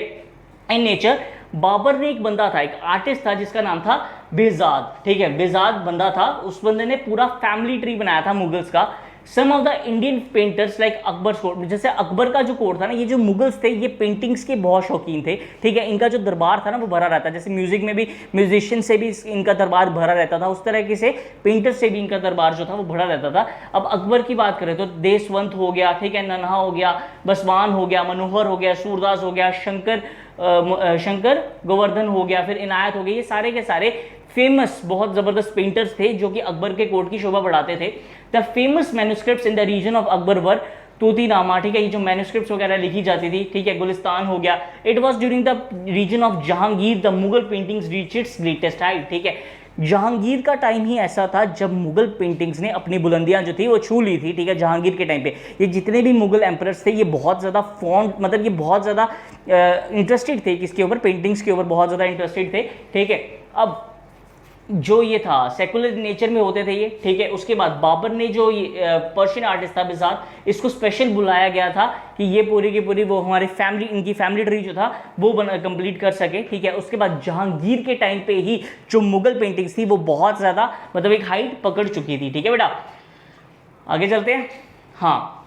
इन नेचर। बाबर ने एक बंदा था, एक आर्टिस्ट था जिसका नाम था बेजाद, ठीक है, बेजाद बंदा था। उस बंदे ने पूरा फैमिली ट्री बनाया था मुगल्स का। Some of the Indian painters like Akbar court, जैसे अकबर का जो कोर्ट था ना, ये जो मुगल्स थे ये पेंटिंग्स के बहुत शौकीन थे, ठीक है। इनका जो दरबार था ना वो भरा रहता, जैसे म्यूजिक में भी म्यूजिशियन से भी इनका दरबार भरा रहता था, उस तरीके से पेंटर से भी इनका दरबार जो था वो भरा रहता था। अब अकबर की बात करें तो देशवंत हो गया, ठीक है, नन्हा हो गया, बसवान हो गया, मनोहर हो गया, सूरदास हो गया, शंकर गोवर्धन हो गया, फिर इनायत हो गई, ये सारे के सारे फेमस बहुत जबरदस्त पेंटर्स थे जो कि अकबर के कोर्ट की शोभा बढ़ाते थे। The famous manuscripts in the reason of Akbar were Tutinama, ठीक है, ये जो मैन्युस्क्रिप्ट्स वगैरह लिखी जाती थी, ठीक है, गुलिस्तान हो गया। It was during the reason of Jahangir the Mughal paintings reach its greatest height, ठीक है। जहांगीर का टाइम ही ऐसा था जब मुगल पेंटिंग्स ने अपनी बुलंदियां जो थी वो छू ली थी, ठीक है। जहांगीर के टाइम पे ये जितने भी मुगल एम्परर्स थे ये बहुत ज़्यादा मतलब ये बहुत ज़्यादा इंटरेस्टेड थे किसके ऊपर, पेंटिंग्स के ऊपर बहुत ज़्यादा इंटरेस्टेड थे, ठीक है। अब जो ये था सेकुलर नेचर में होते थे ये, ठीक है। उसके बाद बाबर ने जो पर्शियन आर्टिस्ट था बेजाद, इसको स्पेशल बुलाया गया था कि ये पूरी की पूरी वो हमारी फैमिली, इनकी फैमिली ट्री जो था वो कंप्लीट कर सके, ठीक है। उसके बाद जहांगीर के टाइम पे ही जो मुगल पेंटिंग्स थी वो बहुत ज़्यादा मतलब एक हाइट पकड़ चुकी थी, ठीक है बेटा। आगे चलते हैं। हाँ,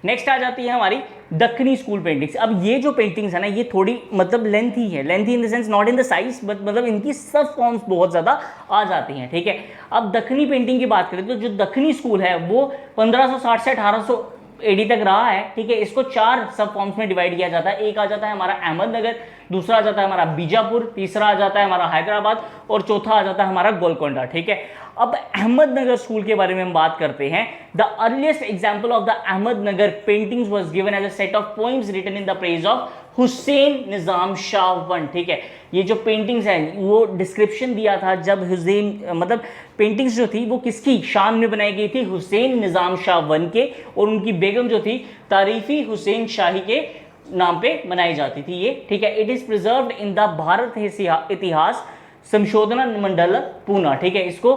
नेक्स्ट आ जाती है हमारी दक्कनी स्कूल पेंटिंग्स। अब ये जो पेंटिंग्स है ना ये थोड़ी मतलब लेंथी है, lengthy in the sense not in the size but मतलब इनकी सब फॉर्म्स बहुत ज़्यादा आ जाती हैं, ठीक है। अब दक्कनी पेंटिंग की बात करें तो जो दक्कनी स्कूल है वो 1560 से 1800 AD तक रहा है, ठीक है। इसको 4 सब फॉर्म्स में डिवाइड किया जाता है। एक आ जाता है हमारा अहमदनगर, दूसरा आ जाता है हमारा बीजापुर, तीसरा आ जाता है हमारा हैदराबाद और चौथा आ जाता है हमारा गोलकोंडा, ठीक है। अब अहमदनगर स्कूल के बारे में हम बात करते हैं। The earliest example of the Ahmadnagar paintings was given as a set of poems written in the praise of Hussain Nizam Shah one, ठीक है। ये जो पेंटिंग्स हैं वो डिस्क्रिप्शन दिया था जब हुसैन मतलब पेंटिंग्स जो थी वो किसकी शान में बनाई गई थी, हुसैन निजाम शाह वन के, और उनकी बेगम जो थी तारीफी हुसैन शाही के नाम पे बनाई जाती थी ये, ठीक है। It is preserved in the Bharat इतिहास संशोधन मंडल पूना, ठीक है। इसको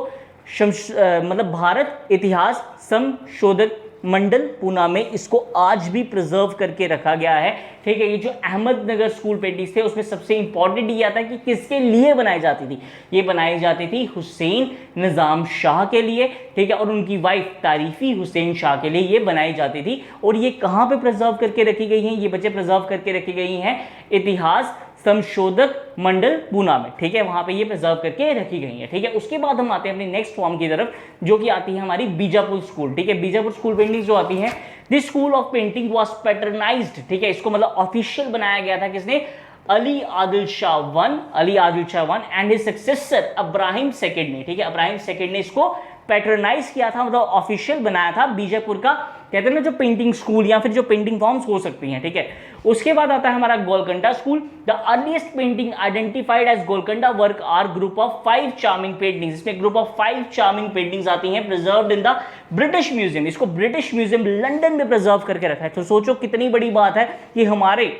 मतलब भारत इतिहास संशोधक मंडल पूना में इसको आज भी प्रिजर्व करके रखा गया है, ठीक है। ये जो अहमदनगर स्कूल पेंटिंग्स थे उसमें सबसे इंपॉर्टेंट ये आता है कि किसके लिए बनाई जाती थी। ये बनाई जाती थी हुसैन निज़ाम शाह के लिए, ठीक है, और उनकी वाइफ तारीफी हुसैन शाह के लिए ये बनाई जाती थी। और ये कहाँ पे प्रिजर्व करके रखी गई हैं, ये बच्चे प्रिजर्व करके रखी गई हैं इतिहास संशोधक मंडल पूना में, ठीक है, वहां पे ये प्रिजर्व करके रखी गई है, ठीक है। उसके बाद हम आते हैं अपनी नेक्स्ट फॉर्म की तरफ, जो कि आती है हमारी बीजापुर स्कूल, ठीक है। बीजापुर स्कूल पेंटिंग जो आती है, this school of painting was patronized, ठीक है। इसको मतलब ऑफिशियल बनाया गया था किसने, Ali Adil Shah one and his successor Ibrahim second ने, ठीक है। इब्राहिम सेकंड ने इसको पैटर्नाइज किया था, मतलब ऑफिशियल बनाया था बीजापुर का, कहते हैं ना जो पेंटिंग स्कूल या फिर जो पेंटिंग फॉर्म्स हो सकती हैं, ठीक है। उसके बाद आता है हमारा Golconda school. The earliest painting identified as Golconda work are group of 5 charming paintings, इसमें ग्रुप ऑफ 5 चार्मिंग पेंटिंग्स आती हैं preserved in the British Museum. इसको ब्रिटिश म्यूजियम लंदन में प्रिजर्व करके रखा है। तो सोचो कितनी बड़ी बात है कि हमारे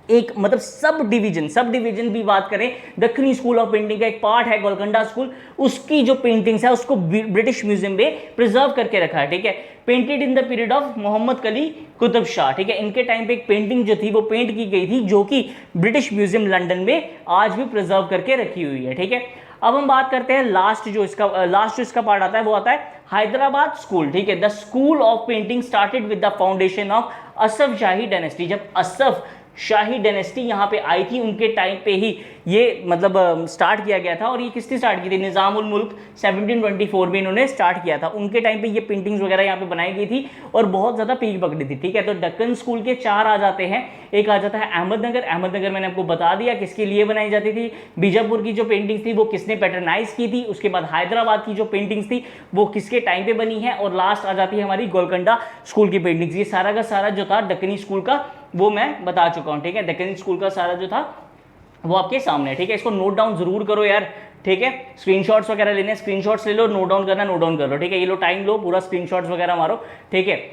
एक मतलब सब डिवीजन भी बात करें, दक्षिणी स्कूल ऑफ पेंटिंग का एक पार्ट है गोलकंडा स्कूल, उसकी जो पेंटिंग्स है उसको ब्रिटिश म्यूजियम में प्रिजर्व करके रखा है, ठीक है। Painted in the period of Mohammad Quli Qutb Shah, ठीक है। इनके टाइम पे एक पेंटिंग जो थी वो पेंट की गई थी, जो कि ब्रिटिश म्यूजियम लंदन में आज भी प्रिजर्व करके रखी हुई है, ठीक है। अब हम बात करते हैं लास्ट जो इसका पार्ट आता है वो आता है हैदराबाद स्कूल, ठीक है। The school of painting started with the foundation of Asaf shahi dynasty. जब असफ शाही डायनेस्टी यहाँ पे आई थी उनके टाइम पे ही ये मतलब स्टार्ट किया गया था। और ये किसने स्टार्ट की थी, निज़ामुल मुल्क 1724 में इन्होंने स्टार्ट किया था। उनके टाइम पे ये पेंटिंग्स वगैरह यहाँ पे बनाई गई थी और बहुत ज़्यादा पीक पकड़ी थी, ठीक है। तो दक्कन स्कूल के 4 आ जाते हैं। एक आ जाता है अहमदनगर मैंने आपको बता दिया किसके लिए बनाई जाती थी। बीजापुर की जो पेंटिंग्स थी वो किसने पैटर्नाइज की थी। उसके बाद हैदराबाद की जो पेंटिंग्स थी वो किसके टाइम पे बनी है। और लास्ट आ जाती है हमारी गोलकंडा स्कूल की पेंटिंग्स। ये सारा का सारा जो था दक्कनी स्कूल का वो मैं बता चुका हूँ, ठीक है। दक्कनी स्कूल का सारा जो था वो आपके सामने है, ठीक है। इसको नोट डाउन जरूर करो यार, ठीक है। स्क्रीनशॉट्स वगैरह लेने, स्क्रीनशॉट्स ले लो, नोट डाउन करना नोट डाउन कर लो, ठीक है। ये लो टाइम लो, पूरा स्क्रीनशॉट्स वगैरह मारो, ठीक है।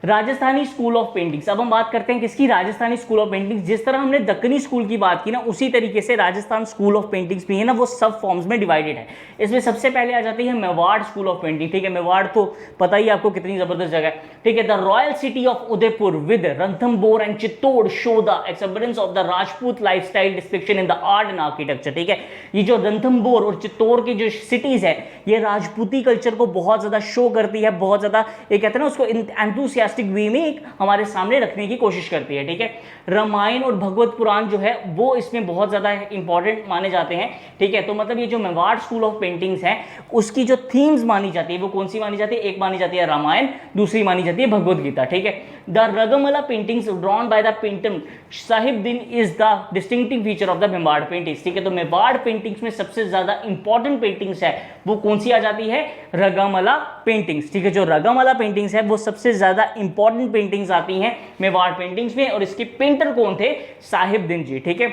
राजस्थानी स्कूल ऑफ पेंटिंग्स, अब हम बात करते हैं किसकी, राजस्थानी स्कूल ऑफ पेंटिंग्स। जिस तरह हमने दक्कनी स्कूल की बात की ना, उसी तरीके से राजस्थान स्कूल ऑफ पेंटिंग्स भी है ना, वो सब फॉर्म्स में डिवाइडेड है। इसमें सबसे पहले आ जाती है मेवाड़ स्कूल ऑफ पेंटिंग, ठीक है। मेवाड़ तो पता ही आपको कितनी जबरदस्त जगह है, ठीक है। The royal city of Udaipur with Ranthambore and Chittor show the experience of the Rajput lifestyle description in the art and architecture, ठीक है। ये जो रणथंबोर और चित्तौड़ की जो सिटीज है ये राजपूती कल्चर को बहुत ज्यादा शो करती है, बहुत ज्यादा ये कहते हैं ना उसको एंथुसियास्टिक वे में हमारे सामने रखने की कोशिश करती है, ठीक है। रामायण और भगवत पुराण जो है वो इसमें बहुत ज्यादा इंपॉर्टेंट माने जाते हैं, ठीक है। तो मतलब ये जो मेवाड़ स्कूल ऑफ पेंटिंग्स है उसकी जो थीम्स मानी जाती है वो कौन सी मानी जाती है, एक मानी जाती है रामायण, दूसरी मानी जाती है भगवत गीता, ठीक है। The Ragamala paintings drawn by the painter Sahibdin is the distinctive feature of the Mewar paintings, ठीक है। तो मेवाड़ पेंटिंग्स में सबसे ज्यादा इंपॉर्टेंट पेंटिंग्स है वो कौन सी आ जाती है, रगमला पेंटिंग्स, ठीक है। जो रगमला पेंटिंग्स है वो सबसे ज्यादा इंपॉर्टेंट पेंटिंग्स आती हैं मेवाड़ पेंटिंग्स में। और इसके पेंटर कौन थे, साहिबदीन जी, ठीक है।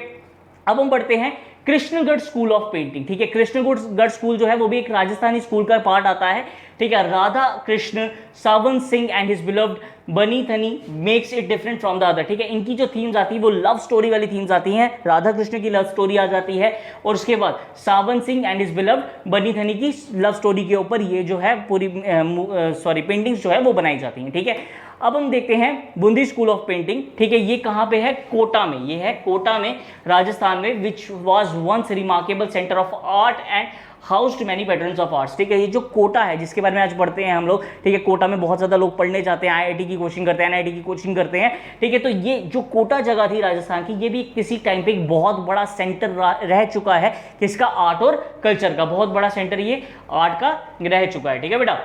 अब हम बढ़ते हैं कृष्णगढ़ स्कूल ऑफ पेंटिंग, ठीक है। कृष्णगढ़ स्कूल जो है वो भी एक राजस्थानी स्कूल का पार्ट आता है, ठीक है। Radha Krishna Sawant Singh and his beloved Bani Thani makes it different from the other, ठीक है। इनकी जो थीम्स आती है वो लव स्टोरी वाली थीम्स आती हैं, राधा कृष्ण की लव स्टोरी आ जाती है और उसके बाद Sawant Singh and his beloved Bani थनी की लव स्टोरी के ऊपर ये जो है पूरी पेंटिंग्स जो है वो बनाई जाती हैं, ठीक है। अब हम देखते हैं बूंदी स्कूल ऑफ पेंटिंग, ठीक है। ये कहाँ पे है, कोटा में, ये है कोटा में राजस्थान में, which was once remarkable centre of art and housed many patterns of arts, ठीक है। ये जो कोटा है जिसके बारे में आज पढ़ते हैं हम लोग, ठीक है। कोटा में बहुत ज़्यादा लोग पढ़ने जाते हैं, आईआईटी की कोचिंग करते हैं, एनआईटी की कोचिंग करते हैं, ठीक है। तो ये जो कोटा जगह थी राजस्थान की, ये भी किसी टाइम पे एक बहुत बड़ा सेंटर रह चुका है किसका, आर्ट और कल्चर का, बहुत बड़ा सेंटर ये आर्ट का रह चुका है, ठीक है बेटा।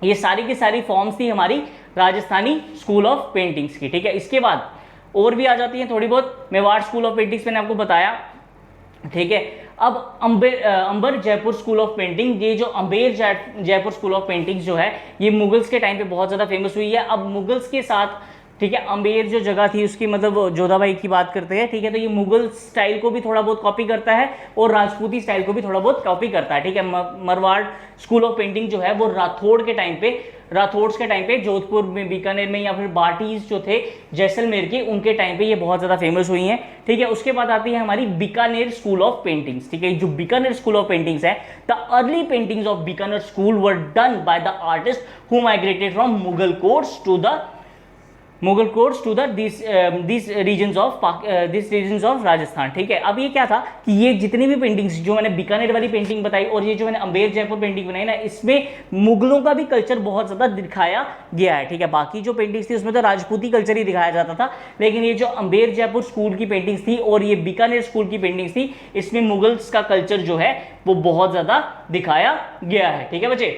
ये सारी की सारी फॉर्म्स थी हमारी राजस्थानी स्कूल ऑफ पेंटिंग्स की, ठीक है। इसके बाद और भी आ जाती हैं थोड़ी बहुत, मेवाड़ स्कूल ऑफ पेंटिंग्स मैंने आपको बताया, ठीक है। अब अंबर जयपुर स्कूल ऑफ पेंटिंग, ये जो Amber Jaipur school of painting जो है ये मुगल्स के टाइम पे बहुत ज़्यादा फेमस हुई है। अब मुगल्स के साथ, ठीक है, अंबेर जो जगह थी उसकी मतलब जोधाबाई की बात करते हैं, ठीक है। तो ये मुगल स्टाइल को भी थोड़ा बहुत कॉपी करता है और राजपूती स्टाइल को भी थोड़ा बहुत कॉपी करता है, ठीक है। मरवाड़ स्कूल ऑफ पेंटिंग जो है वो राठौड़ के टाइम पे राठौड़ के टाइम पे, जोधपुर में, बीकानेर में, या फिर बाटीज जो थे जैसलमेर के, उनके टाइम पे ये बहुत ज़्यादा फेमस हुई हैं, ठीक है। उसके बाद आती है हमारी बीकानेर स्कूल ऑफ पेंटिंग्स, ठीक है। जो बीकानेर स्कूल ऑफ पेंटिंग्स है, the early paintings of Bikaner school were done by the artist who migrated from Mughal courts to this regions of Rajasthan, ठीक है। अब ये क्या था कि ये जितनी भी पेंटिंग्स जो मैंने बीकानेर वाली पेंटिंग बताई और ये जो मैंने अंबेर जयपुर पेंटिंग बनाई ना, इसमें मुगलों का भी कल्चर बहुत ज़्यादा दिखाया गया है, ठीक है। बाकी जो पेंटिंग्स थी उसमें तो राजपूती कल्चर ही दिखाया जाता था, लेकिन ये जो अंबेर जयपुर स्कूल की पेंटिंग्स थी और ये बीकानेर स्कूल की पेंटिंग्स थी, इसमें मुगल्स का कल्चर जो है वो बहुत ज़्यादा दिखाया गया है, ठीक है बच्चे।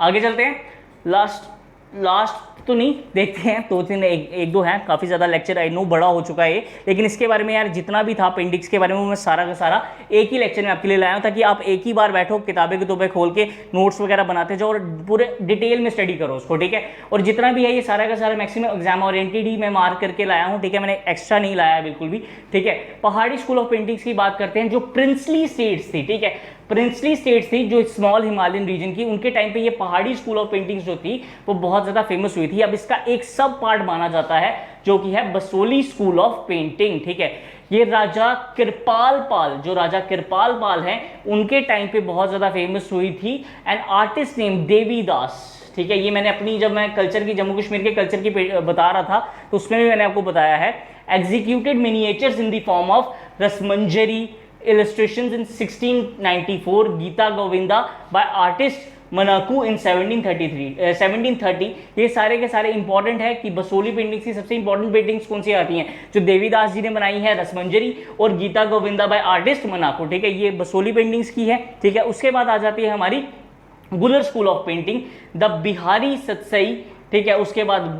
आगे चलते हैं, लास्ट तो नहीं, देखते हैं दो तीन एक दो हैं, काफ़ी ज़्यादा लेक्चर आई नो बड़ा हो चुका है ये, लेकिन इसके बारे में यार जितना भी था पेंटिंग्स के बारे में मैं सारा का सारा एक ही लेक्चर में आपके लिए लाया हूँ, ताकि आप एक ही बार बैठो, किताबें किताबें खोल के नोट्स वगैरह बनाते जाओ और पूरे डिटेल में स्टडी करो उसको, ठीक है। और जितना भी है ये सारा का सारा मैक्सिमम एग्जाम ओरिएंटेड ही मैं मार्क करके लाया हूँ, ठीक है। मैंने एक्स्ट्रा नहीं लाया है बिल्कुल भी, ठीक है। पहाड़ी स्कूल ऑफ पेंटिंग्स की बात करते हैं, जो प्रिंसली स्टेट्स थी, ठीक है, प्रिंसली स्टेट्स थी जो स्मॉल हिमालयन रीजन की, उनके टाइम पे ये पहाड़ी स्कूल ऑफ पेंटिंग्स जो थी वो बहुत ज़्यादा फेमस हुई थी। अब इसका एक सब पार्ट माना जाता है जो कि है बसोली स्कूल ऑफ पेंटिंग, ठीक है। ये राजा कृपाल पाल, जो राजा कृपाल पाल हैं, उनके टाइम पे बहुत ज़्यादा फेमस हुई थी। एंड आर्टिस्ट नेम देवीदास, ठीक है। ये मैंने अपनी जब मैं कल्चर की, जम्मू कश्मीर के कल्चर की बता रहा था तो उसमें भी मैंने आपको बताया है। Executed miniatures in the form of Rasamanjari illustrations in 1694, Gita Govinda by artist Manaku in 1730। ये सारे के सारे इंपॉर्टेंट है कि बसोली पेंटिंग्स की सबसे इंपॉर्टेंट पेंटिंग्स कौन सी आती हैं, जो देवीदास जी ने बनाई है, रसमंजरी और गीता गोविंदा बाय आर्टिस्ट मनाकू, ठीक है। ये बसोली पेंटिंग्स की है, ठीक है। उसके बाद आ जाती है हमारी गुलर school of painting, the Bihari Satsai, ठीक है। उसके बाद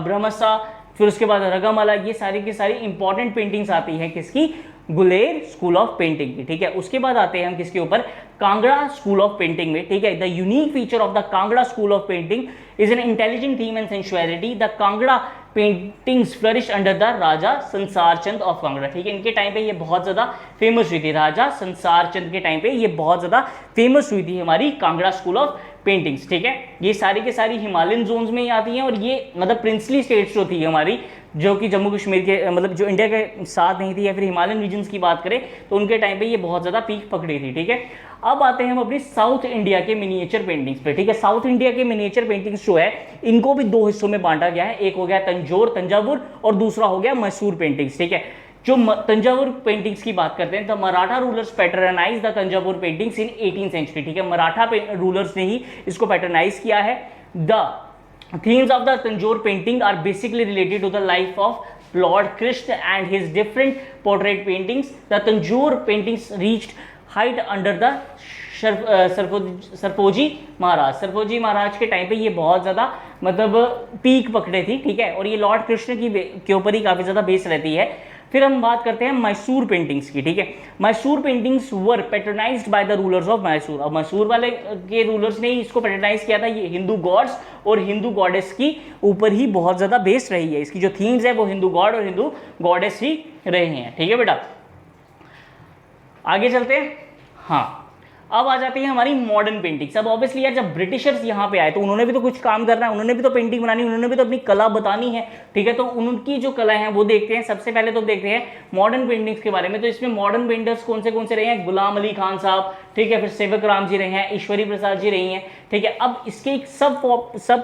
ब्रह्मसा, फिर उसके बाद रगमाला, ये सारी की सारी इंपॉर्टेंट पेंटिंग्स आती हैं किसकी, गुलेर स्कूल ऑफ पेंटिंग की, ठीक है। उसके बाद आते हैं हम किसके ऊपर, कांगड़ा स्कूल ऑफ पेंटिंग में, ठीक है। The unique feature of the Kangra school of painting is an intelligent theme and sensuality. The Kangra paintings flourish under the Raja Sansar Chand of Kangra, ठीक है। इनके टाइम पे ये बहुत ज्यादा फेमस हुई थी, राजा संसार चंद के टाइम पे ये बहुत ज्यादा फेमस हुई थी हमारी कांगड़ा स्कूल ऑफ पेंटिंग्स, ठीक है। ये सारी के सारी हिमालयन जोन्स में ही आती हैं और ये मतलब प्रिंसली स्टेट्स जो थी हमारी, जो कि जम्मू कश्मीर के मतलब जो इंडिया के साथ नहीं थी, या फिर हिमालयन रीजन्स की बात करें तो उनके टाइम पे ये बहुत ज़्यादा पीक पकड़ी थी, ठीक है। अब आते हैं हम अपनी साउथ इंडिया के मिनिएचर पेंटिंग्स पे, ठीक है। साउथ इंडिया के मिनिएचर पेंटिंग्स जो है इनको भी दो हिस्सों में बांटा गया है, एक हो गया तंजावुर और दूसरा हो गया मैसूर पेंटिंग्स, ठीक है। जो तंजावुर पेंटिंग्स की बात करते हैं, the Maratha rulers patronize the Thanjavur paintings in 18th century, ठीक है। मराठा रूलर्स ने ही इसको पैटर्नाइज किया है। The themes of the Tanjore painting are basically related to the life of Lord Krishna and his different portrait paintings. The Tanjore paintings reached height under the Serfoji महाराज के टाइम पे ये बहुत ज़्यादा मतलब पीक पकड़े थी, ठीक है। और ये लॉर्ड कृष्ण की के ऊपर ही काफ़ी ज़्यादा बेस रहती है। फिर हम बात करते हैं मैसूर पेंटिंग्स की, ठीक है। Mysore paintings were patronized by the rulers of Mysore. अब मैसूर वाले के रूलर्स ने ही इसको पैटर्नाइज किया था। ये हिंदू गॉड्स और हिंदू गॉडेस की ऊपर ही बहुत ज़्यादा बेस रही है। इसकी जो थीम्स है वो हिंदू गॉड और हिंदू गॉडेस ही रहे हैं, ठीक है बेटा। आगे चलते हैं, हाँ। अब आ जाती है हमारी मॉडर्न पेंटिंग्स। अब ऑब्वियसली यार जब ब्रिटिशर्स यहाँ पे आए तो उन्होंने भी तो कुछ काम करना है, उन्होंने भी तो पेंटिंग बनानी, उन्होंने भी तो अपनी कला बतानी है, ठीक है। तो उनकी जो कला है वो देखते हैं। सबसे पहले तो देखते हैं मॉडर्न पेंटिंग्स के बारे में। तो इसमें मॉडर्न पेंटर्स कौन से रहे हैं, गुलाम अली खान साहब, ठीक है। फिर सेवक राम जी रहे हैं, ईश्वरी प्रसाद जी रही हैं, ठीक है। अब इसके एक सब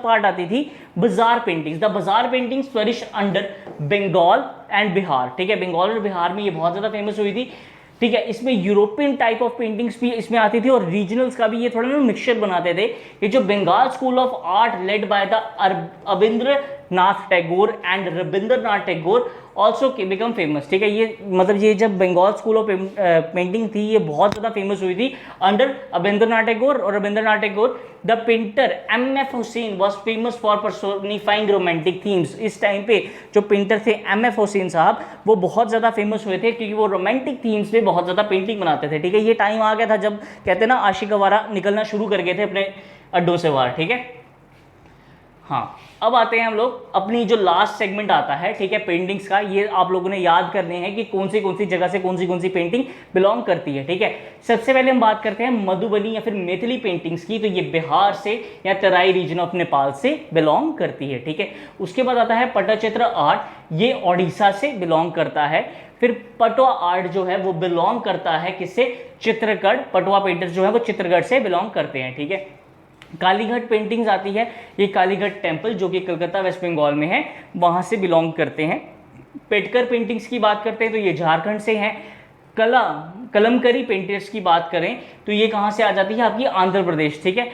पार्ट आती थी bazaar paintings. The bazaar paintings flourish under Bengal and Bihar, ठीक है। बंगाल और बिहार में ये बहुत ज़्यादा फेमस हुई थी, ठीक है। इसमें यूरोपियन टाइप ऑफ पेंटिंग्स भी इसमें आती थी और रीजनल्स का भी ये थोड़ा ना मिक्सचर बनाते थे। ये जो Bengal school of art led by the Abanindranath Tagore and Rabindranath Tagore also become famous, ठीक है। ये मतलब ये जब बंगाल स्कूल ऑफ पेंटिंग थी ये बहुत ज़्यादा फेमस हुई थी अंडर रविंद्रनाथ टैगोर और Rabindranath Tagore. The painter M.F. Hussain was famous for personifying romantic themes. इस टाइम पे जो पेंटर थे M.F. हुसैन साहब वो बहुत ज़्यादा फेमस हुए थे क्योंकि वो रोमांटिक थीम्स पे बहुत ज़्यादा पेंटिंग बनाते थे, ठीक है। ये टाइम आ गया था जब कहते हैं ना आशिक आवारा निकलना शुरू कर गए थे अपने अड्डों से बाहर, ठीक है। हाँ, अब आते हैं हम लोग अपनी जो लास्ट सेगमेंट आता है, ठीक है, पेंटिंग्स का। ये आप लोगों ने याद करने हैं कि कौन सी जगह से कौन सी पेंटिंग बिलोंग करती है, ठीक है। सबसे पहले हम बात करते हैं मधुबनी या फिर मैथिली पेंटिंग्स की, तो ये बिहार से या तराई रीजन ऑफ नेपाल से बिलोंग करती है, ठीक है। उसके बाद आता है पट्टचित्र आर्ट, ये ओडिशा से बिलोंग करता है। फिर पटवा आर्ट जो है वो बिलोंग करता है किससे, चित्रगढ़। पटवा पेंटर्स जो है वो चित्रगढ़ से बिलोंग करते हैं, ठीक है। कालीघाट पेंटिंग्स आती है, ये कालीघाट टेम्पल जो कि कलकत्ता वेस्ट बंगाल में है, वहाँ से बिलोंग करते हैं। पेटकर पेंटिंग्स की बात करते हैं तो ये झारखंड से हैं। कलमकरी पेंटर्स की बात करें तो ये कहाँ से आ जाती है, आपकी आंध्र प्रदेश, ठीक है।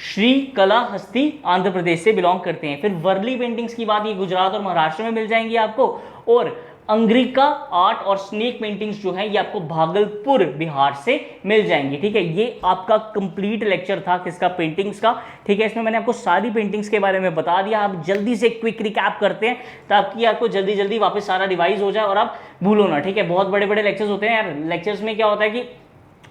श्री कला हस्ती आंध्र प्रदेश से बिलोंग करते हैं। फिर वर्ली पेंटिंग्स की बात, ये गुजरात और महाराष्ट्र में मिल जाएंगी आपको। और अंग्रिका आर्ट और स्नेक पेंटिंग्स जो है ये आपको भागलपुर बिहार से मिल जाएंगी, ठीक है। ये आपका कंप्लीट लेक्चर था किसका, पेंटिंग्स का, ठीक है। इसमें मैंने आपको सारी पेंटिंग्स के बारे में बता दिया। आप जल्दी से क्विक रिकैप करते हैं ताकि आपको जल्दी जल्दी वापस सारा रिवाइज हो जाए और आप भूलो ना, ठीक है। बहुत बड़े बड़े लेक्चर्स होते हैं यार, लेक्चर्स में क्या होता है कि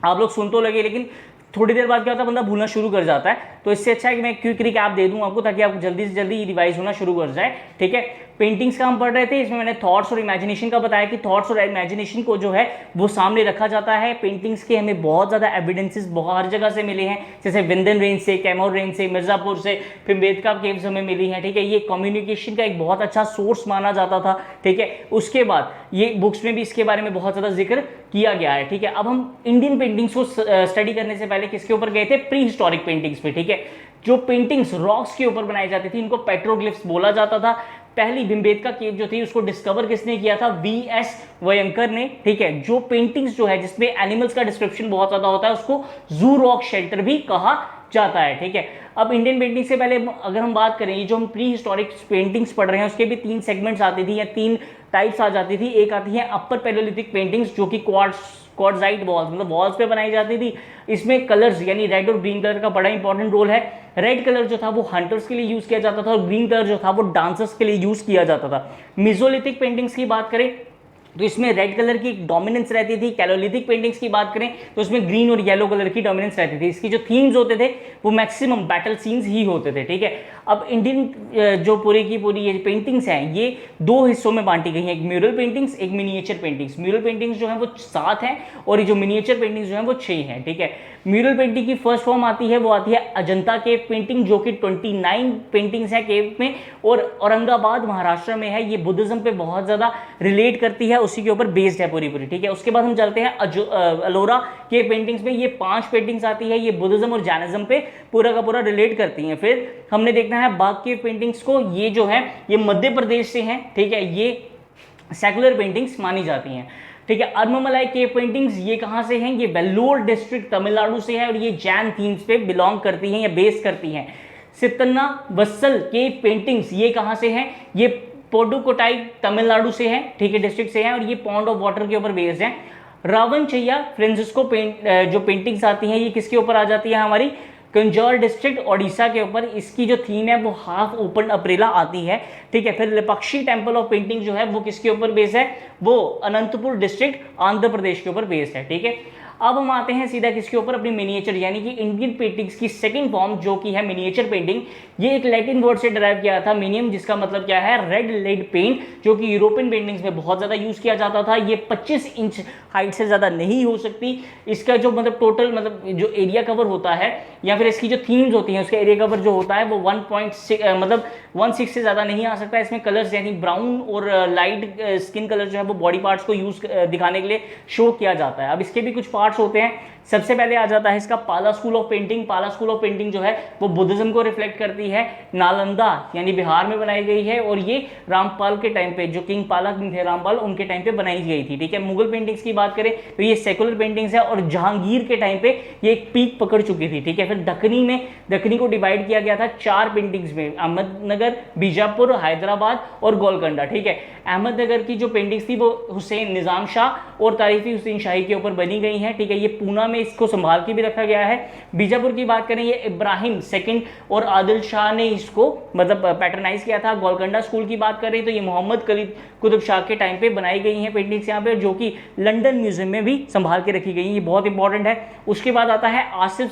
आप लोग सुन तो लगे लेकिन थोड़ी देर बाद क्या होता है, बंदा भूलना शुरू कर जाता है। तो इससे अच्छा है कि मैं क्विक रिकैप दे दूं आपको ताकि आप जल्दी से जल्दी रिवाइज होना शुरू कर जाए, ठीक है। पेंटिंग्स का हम पढ़ रहे थे, इसमें मैंने थॉट्स और इमेजिनेशन का बताया कि थॉट्स और इमेजिनेशन को जो है वो सामने रखा जाता है। पेंटिंग्स के हमें बहुत ज़्यादा एविडेंसेस हर जगह से मिले हैं, जैसे विंध्यन रेंज से, कैमोर रेंज से, मिर्ज़ापुर से, फिर बेदका केव्स हमें मिली हैं, ठीक है। ये कम्युनिकेशन का एक बहुत अच्छा सोर्स माना जाता था, ठीक है। उसके बाद ये बुक्स में भी इसके बारे में बहुत ज़्यादा जिक्र किया गया है, ठीक है। अब हम इंडियन पेंटिंग्स को स्टडी करने से पहले किसके ऊपर गए थे, प्री हिस्टोरिक पेंटिंग्स पे, ठीक है। जो पेंटिंग्स रॉक्स के ऊपर बनाई जाती थी इनको पेट्रोग्लिफ्स बोला जाता था। पहली भीमबेटका केव जो थी उसको डिस्कवर किसने किया था, वीएस वयंकर ने, ठीक है। जो पेंटिंग्स जो है जिसमें एनिमल्स का डिस्क्रिप्शन बहुत ज्यादा होता है उसको जू रॉक शेल्टर भी कहा जाता है, ठीक है। अब इंडियन पेंटिंग से पहले अगर हम बात करें, ये जो हम प्री हिस्टोरिक पेंटिंग्स पढ़ रहे हैं उसके भी 3 सेगमेंट्स आती थी या 3 टाइप्स आ जाती थी। एक आती है अपर पैलेयोलिथिक पेंटिंग्स जो कि क्वार्ट्जाइट वॉल्स मतलब वॉल्स पे बनाई जाती थी। इसमें कलर्स यानी रेड और ग्रीन कलर का बड़ा इंपॉर्टेंट रोल है। रेड कलर जो था वो हंटर्स के लिए यूज किया जाता था और ग्रीन कलर जो था वो डांसर्स के लिए यूज किया जाता था। मेसोलिथिक पेंटिंग्स की बात करें तो इसमें रेड कलर की डोमिनेंस रहती थी। कैलोलिथिक पेंटिंग्स की बात करें तो उसमें ग्रीन और येलो कलर की डोमिनेंस रहती थी। इसकी जो थीम्स होते थे वो मैक्सिमम बैटल सीन्स ही होते थे, ठीक है। अब इंडियन जो पूरी की पूरी ये पेंटिंग्स हैं ये 2 हिस्सों में बांटी गई हैं, एक म्यूरल पेंटिंग्स, एक मिनिएचर पेंटिंग्स। म्यूरल पेंटिंग्स जो है वो 7 हैं और ये जो मिनिएचर पेंटिंग्स जो है वो 6 हैं, ठीक है। म्यूरल पेंटिंग की फर्स्ट फॉर्म आती है वो आती है अजंता केव पेंटिंग जो कि 29 पेंटिंग्स है केव में और औरंगाबाद महाराष्ट्र में है। ये बुद्धिज्म पे बहुत ज़्यादा रिलेट करती है, उसी के ऊपर बेस्ड है पूरी, ठीक है। उसके बाद हम चलते हैं अलोरा के पेंटिंग्स में, ये 5 पेंटिंग्स आती है, ये बुद्धिज्म और जैनिज्म पे पूरा का पूरा रिलेट करती हैं। फिर हमने देखना है बाग के पेंटिंग्स को, ये जो है ये मध्य प्रदेश से हैं, ठीक है। ये सेकुलर पेंटिंग्स मानी जाती हैं, ठीक है। अर्ममलाई के पेंटिंग्स ये कहाँ से हैं, ये वेल्लोर डिस्ट्रिक्ट तमिलनाडु से है और ये जैन थीम्स पे बिलोंग करती हैं या बेस करती हैं। सितन्ना वत्सल के पेंटिंग्स ये कहाँ से हैं, ये पोडुकोटाई तमिलनाडु से है, ठीक है, डिस्ट्रिक्ट से है और ये पॉन्ड ऑफ वाटर के ऊपर बेस्ड है। रावण छैया फ्रांसिस्को जो पेंटिंग्स आती हैं ये किसके ऊपर आ जाती है, हमारी कंजौर डिस्ट्रिक्ट ओडिशा के ऊपर। इसकी जो थीम है वो हाफ ओपन अम्ब्रेला आती है, ठीक है। फिर लिपाक्षी टेम्पल ऑफ पेंटिंग जो है वो किसके ऊपर बेस्ड है, वो अनंतपुर डिस्ट्रिक्ट आंध्र प्रदेश के ऊपर बेस्ड है, ठीक है। अब हम आते हैं सीधा किसके ऊपर, अपनी मिनिएचर यानी कि इंडियन पेंटिंग्स की सेकंड फॉर्म जो कि है मिनिएचर पेंटिंग। ये एक लैटिन वर्ड से डिराइव किया था मिनियम, जिसका मतलब क्या है, रेड लेड पेंट, जो कि यूरोपियन पेंटिंग्स में बहुत ज़्यादा यूज़ किया जाता था। ये 25 इंच हाइट से ज़्यादा नहीं हो सकती। इसका जो मतलब टोटल मतलब जो एरिया कवर होता है या फिर इसकी जो थीम्स होती हैं उसका एरिया कवर जो होता है वो 1.6 से ज़्यादा नहीं आ सकता। इसमें कलर्स यानी ब्राउन और लाइट स्किन कलर जो है वो बॉडी पार्ट्स को यूज़ दिखाने के लिए शो किया जाता है। अब इसके भी कुछ पार्ट्स होते हैं। सबसे पहले आ जाता है इसका पाला स्कूल ऑफ पेंटिंग। पाला स्कूल ऑफ पेंटिंग जो है वो बुद्धिज्म को रिफ्लेक्ट करती है। नालंदा यानी बिहार में बनाई गई है और ये रामपाल के टाइम पे, जो किंग पाला किंग थे रामपाल, उनके टाइम पे बनाई गई थी, ठीक है। मुगल पेंटिंग्स की बात करें तो ये सेकुलर पेंटिंग्स है और जहांगीर के टाइम पे ये एक पीक पकड़ चुकी थी, ठीक है। फिर दक्कनी को डिवाइड किया गया था 4 पेंटिंग्स में, अहमदनगर, बीजापुर, हैदराबाद और गोलकोंडा, ठीक है। अहमदनगर की जो पेंटिंग्स थी वो हुसैन निजाम शाह और तारीफी हुसैन शाही के ऊपर बनी गई हैं, ठीक है। ये पूना में इसको संभाल के भी रखा गया है। बीजापुर की बात करें ये इब्राहिम सेकंड और आदिल शाह ने इसको मतलब पैटर्नाइज किया था। गोलकोंडा स्कूल की बात करें तो ये मोहम्मद कुतुब शाह के टाइम पे बनाई गई हैं पेंटिंग्स यहाँ पे, जो कि लंदन म्यूजियम में भी संभाल के रखी गई हैं। ये बहुत इंपॉर्टेंट है। उसके बाद आता है आसिफ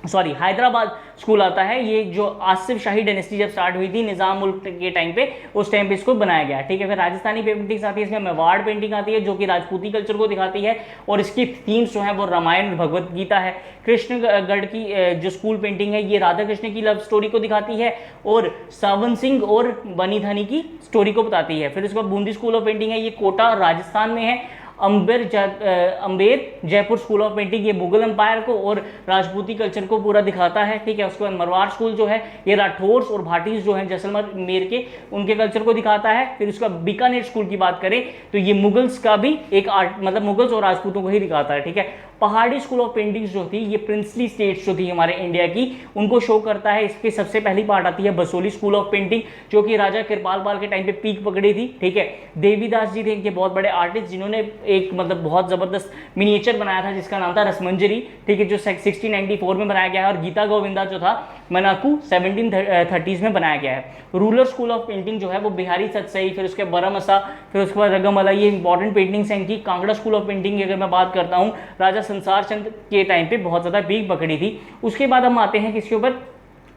सॉरी हैदराबाद स्कूल आता है। ये जो आसिफ शाही डायनेस्टी जब स्टार्ट हुई थी निज़ाम मुल्क के टाइम पे, उस टाइम पे इसको बनाया गया, ठीक है। फिर राजस्थानी पेंटिंग्स आती है, इसमें मेवाड़ पेंटिंग आती है जो कि राजपूती कल्चर को दिखाती है, और इसकी थीम्स जो है वो रामायण और भगवत गीता है। कृष्णगढ़ की जो स्कूल पेंटिंग है ये राधा कृष्ण की लव स्टोरी को दिखाती है, और सावन सिंह और बनी धनी की स्टोरी को बताती है। फिर उसके बाद बूंदी स्कूल ऑफ पेंटिंग है, ये कोटा राजस्थान में है। Amber Jaipur school of painting, ये मुगल एम्पायर को और राजपूती कल्चर को पूरा दिखाता है, ठीक है। उसके बाद मरवाड़ स्कूल जो है ये राठौर और भाटीज जो हैं जैसलमेर के, उनके कल्चर को दिखाता है। फिर उसका बीकानेर स्कूल की बात करें तो ये मुगल्स का भी एक आर्ट, मतलब मुगल्स और राजपूतों को ही दिखाता है, ठीक है। पहाड़ी स्कूल ऑफ पेंटिंग्स जो थी ये प्रिंसली स्टेट्स जो थी हमारे इंडिया की, उनको शो करता है। इसकी सबसे पहली पार्ट आती है बसोली स्कूल ऑफ पेंटिंग, जो कि राजा कृपाल पाल के टाइम पे पीक पकड़ी थी, ठीक है। देवीदास जी थे इनके बहुत बड़े आर्टिस्ट, जिन्होंने एक मतलब बहुत जबरदस्त मिनिएचर बनाया था जिसका नाम था रसमंजरी, ठीक है, जो 1694 में बनाया गया है। और गीता गोविंदा जो था मनाकू 1730s में बनाया गया है। रूरल स्कूल ऑफ पेंटिंग जो है वो बिहारी सतसई, फिर उसके बरमसा, फिर उसके बाद रगमला, ये इंपॉर्टेंट पेंटिंग्स हैं इनकी। कांगड़ा स्कूल ऑफ पेंटिंग की अगर मैं बात करता हूँ, राजा संसार चंद के टाइम पे बहुत ज़्यादा पीक पकड़ी थी। उसके बाद हम आते हैं किसके ऊपर,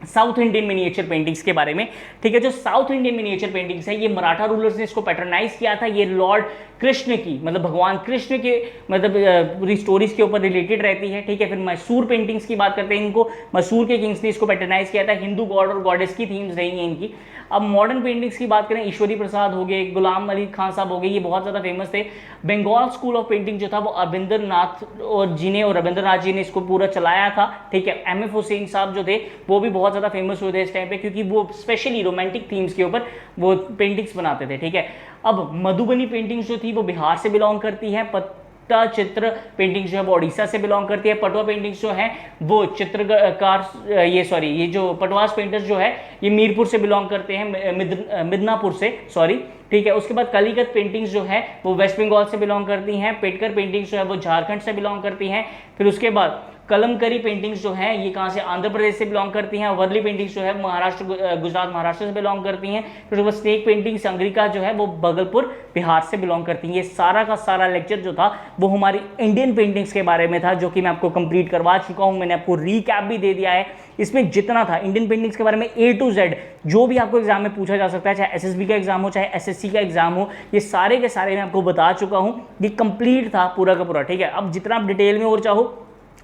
साउथ इंडियन मिनिएचर पेंटिंग्स के बारे में, ठीक है। जो साउथ इंडियन मिनिएचर पेंटिंग्स है ये मराठा रूलर्स ने इसको पैटर्नाइज किया था। ये लॉर्ड कृष्ण की, मतलब भगवान कृष्ण के मतलब स्टोरीज के ऊपर रिलेटेड रहती है, ठीक है। फिर मैसूर पेंटिंग्स की बात करते हैं, इनको मैसूर के किंग्स ने इसको पैटर्नाइज किया था। हिंदू गॉड और गॉडेस की थीम्स रही हैं इनकी। अब मॉडर्न पेंटिंग्स की बात करें, ईश्वरी प्रसाद हो गए, गुलाम अली खान साहब हो गए, ये बहुत ज़्यादा फेमस थे। बंगाल स्कूल ऑफ पेंटिंग जो था वो रविंद्र नाथ और जी ने, और रविंद्र नाथ जी ने इसको पूरा चलाया था, ठीक है। एम एफ हुसैन साहब जो थे वो भी बहुत ज़्यादा फेमस हुए थे इस टाइम पे, क्योंकि वो स्पेशली रोमांटिक थीम्स के ऊपर वो पेंटिंग्स बनाते थे, ठीक है। अब मधुबनी पेंटिंग्स जो थी वो बिहार से बिलोंग करती है। पट्टा चित्र पेंटिंग्स जो है वो उड़ीसा से बिलोंग करती है। पटवा पेंटिंग्स जो है वो चित्रकार ये जो पटवास पेंटर्स जो है ये मीरपुर से बिलोंग करते हैं, मिदनापुर से, सॉरी, ठीक है। उसके बाद कलीगत पेंटिंग्स जो है वो वेस्ट बंगाल से बिलोंग करती हैं। पेटकर पेंटिंग्स जो है वो झारखंड से बिलोंग करती हैं। फिर उसके बाद कलमकरी पेंटिंग्स जो हैं ये कहाँ से, आंध्र प्रदेश से बिलोंग करती हैं। वर्ली पेंटिंग्स जो है महाराष्ट्र, गुजरात, महाराष्ट्र से बिलोंग करती हैं। फिर उसके बाद स्नेक पेंटिंग संग्रिका जो है वो भागलपुर, बिहार से बिलोंग करती हैं। ये सारा का सारा लेक्चर जो था वो हमारी इंडियन पेंटिंग्स के बारे में था, जो कि मैं आपको कंप्लीट करवा चुका हूँ। मैंने आपको रीकैप भी दे दिया है, इसमें जितना था इंडियन पेंटिंग्स के बारे में A to Z जो भी आपको एग्जाम में पूछा जा सकता है, चाहे एसएसबी का एग्जाम हो, चाहे एसएससी का एग्जाम हो, ये सारे के सारे मैं आपको बता चुका हूँ। ये कंप्लीट था पूरा का पूरा, ठीक है। अब जितना आप डिटेल में और चाहो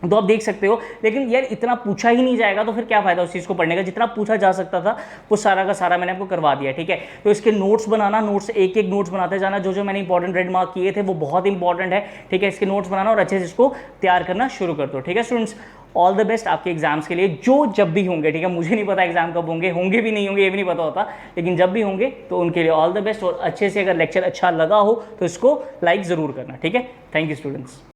तो आप देख सकते हो, लेकिन यार इतना पूछा ही नहीं जाएगा तो फिर क्या फायदा उस चीज़ को पढ़ने का। जितना पूछा जा सकता था वो सारा का सारा मैंने आपको करवा दिया, ठीक है। तो इसके नोट्स बनाना, नोट्स एक एक नोट्स बनाते जाना, जो जो मैंने इंपॉर्टेंट रेड मार्क किए थे वो बहुत इंपॉर्टेंट है, ठीक है। इसके नोट्स बनाना और अच्छे से इसको तैयार करना शुरू कर दो, ठीक है स्टूडेंट्स। ऑल द बेस्ट आपके एग्जाम्स के लिए, जो जब भी होंगे, ठीक है। मुझे नहीं पता एग्जाम कब होंगे भी नहीं होंगे, ये भी नहीं पता होता, लेकिन जब भी होंगे तो उनके लिए ऑल द बेस्ट। और अच्छे से अगर लेक्चर अच्छा लगा हो तो इसको लाइक ज़रूर करना, ठीक है। Thank you students.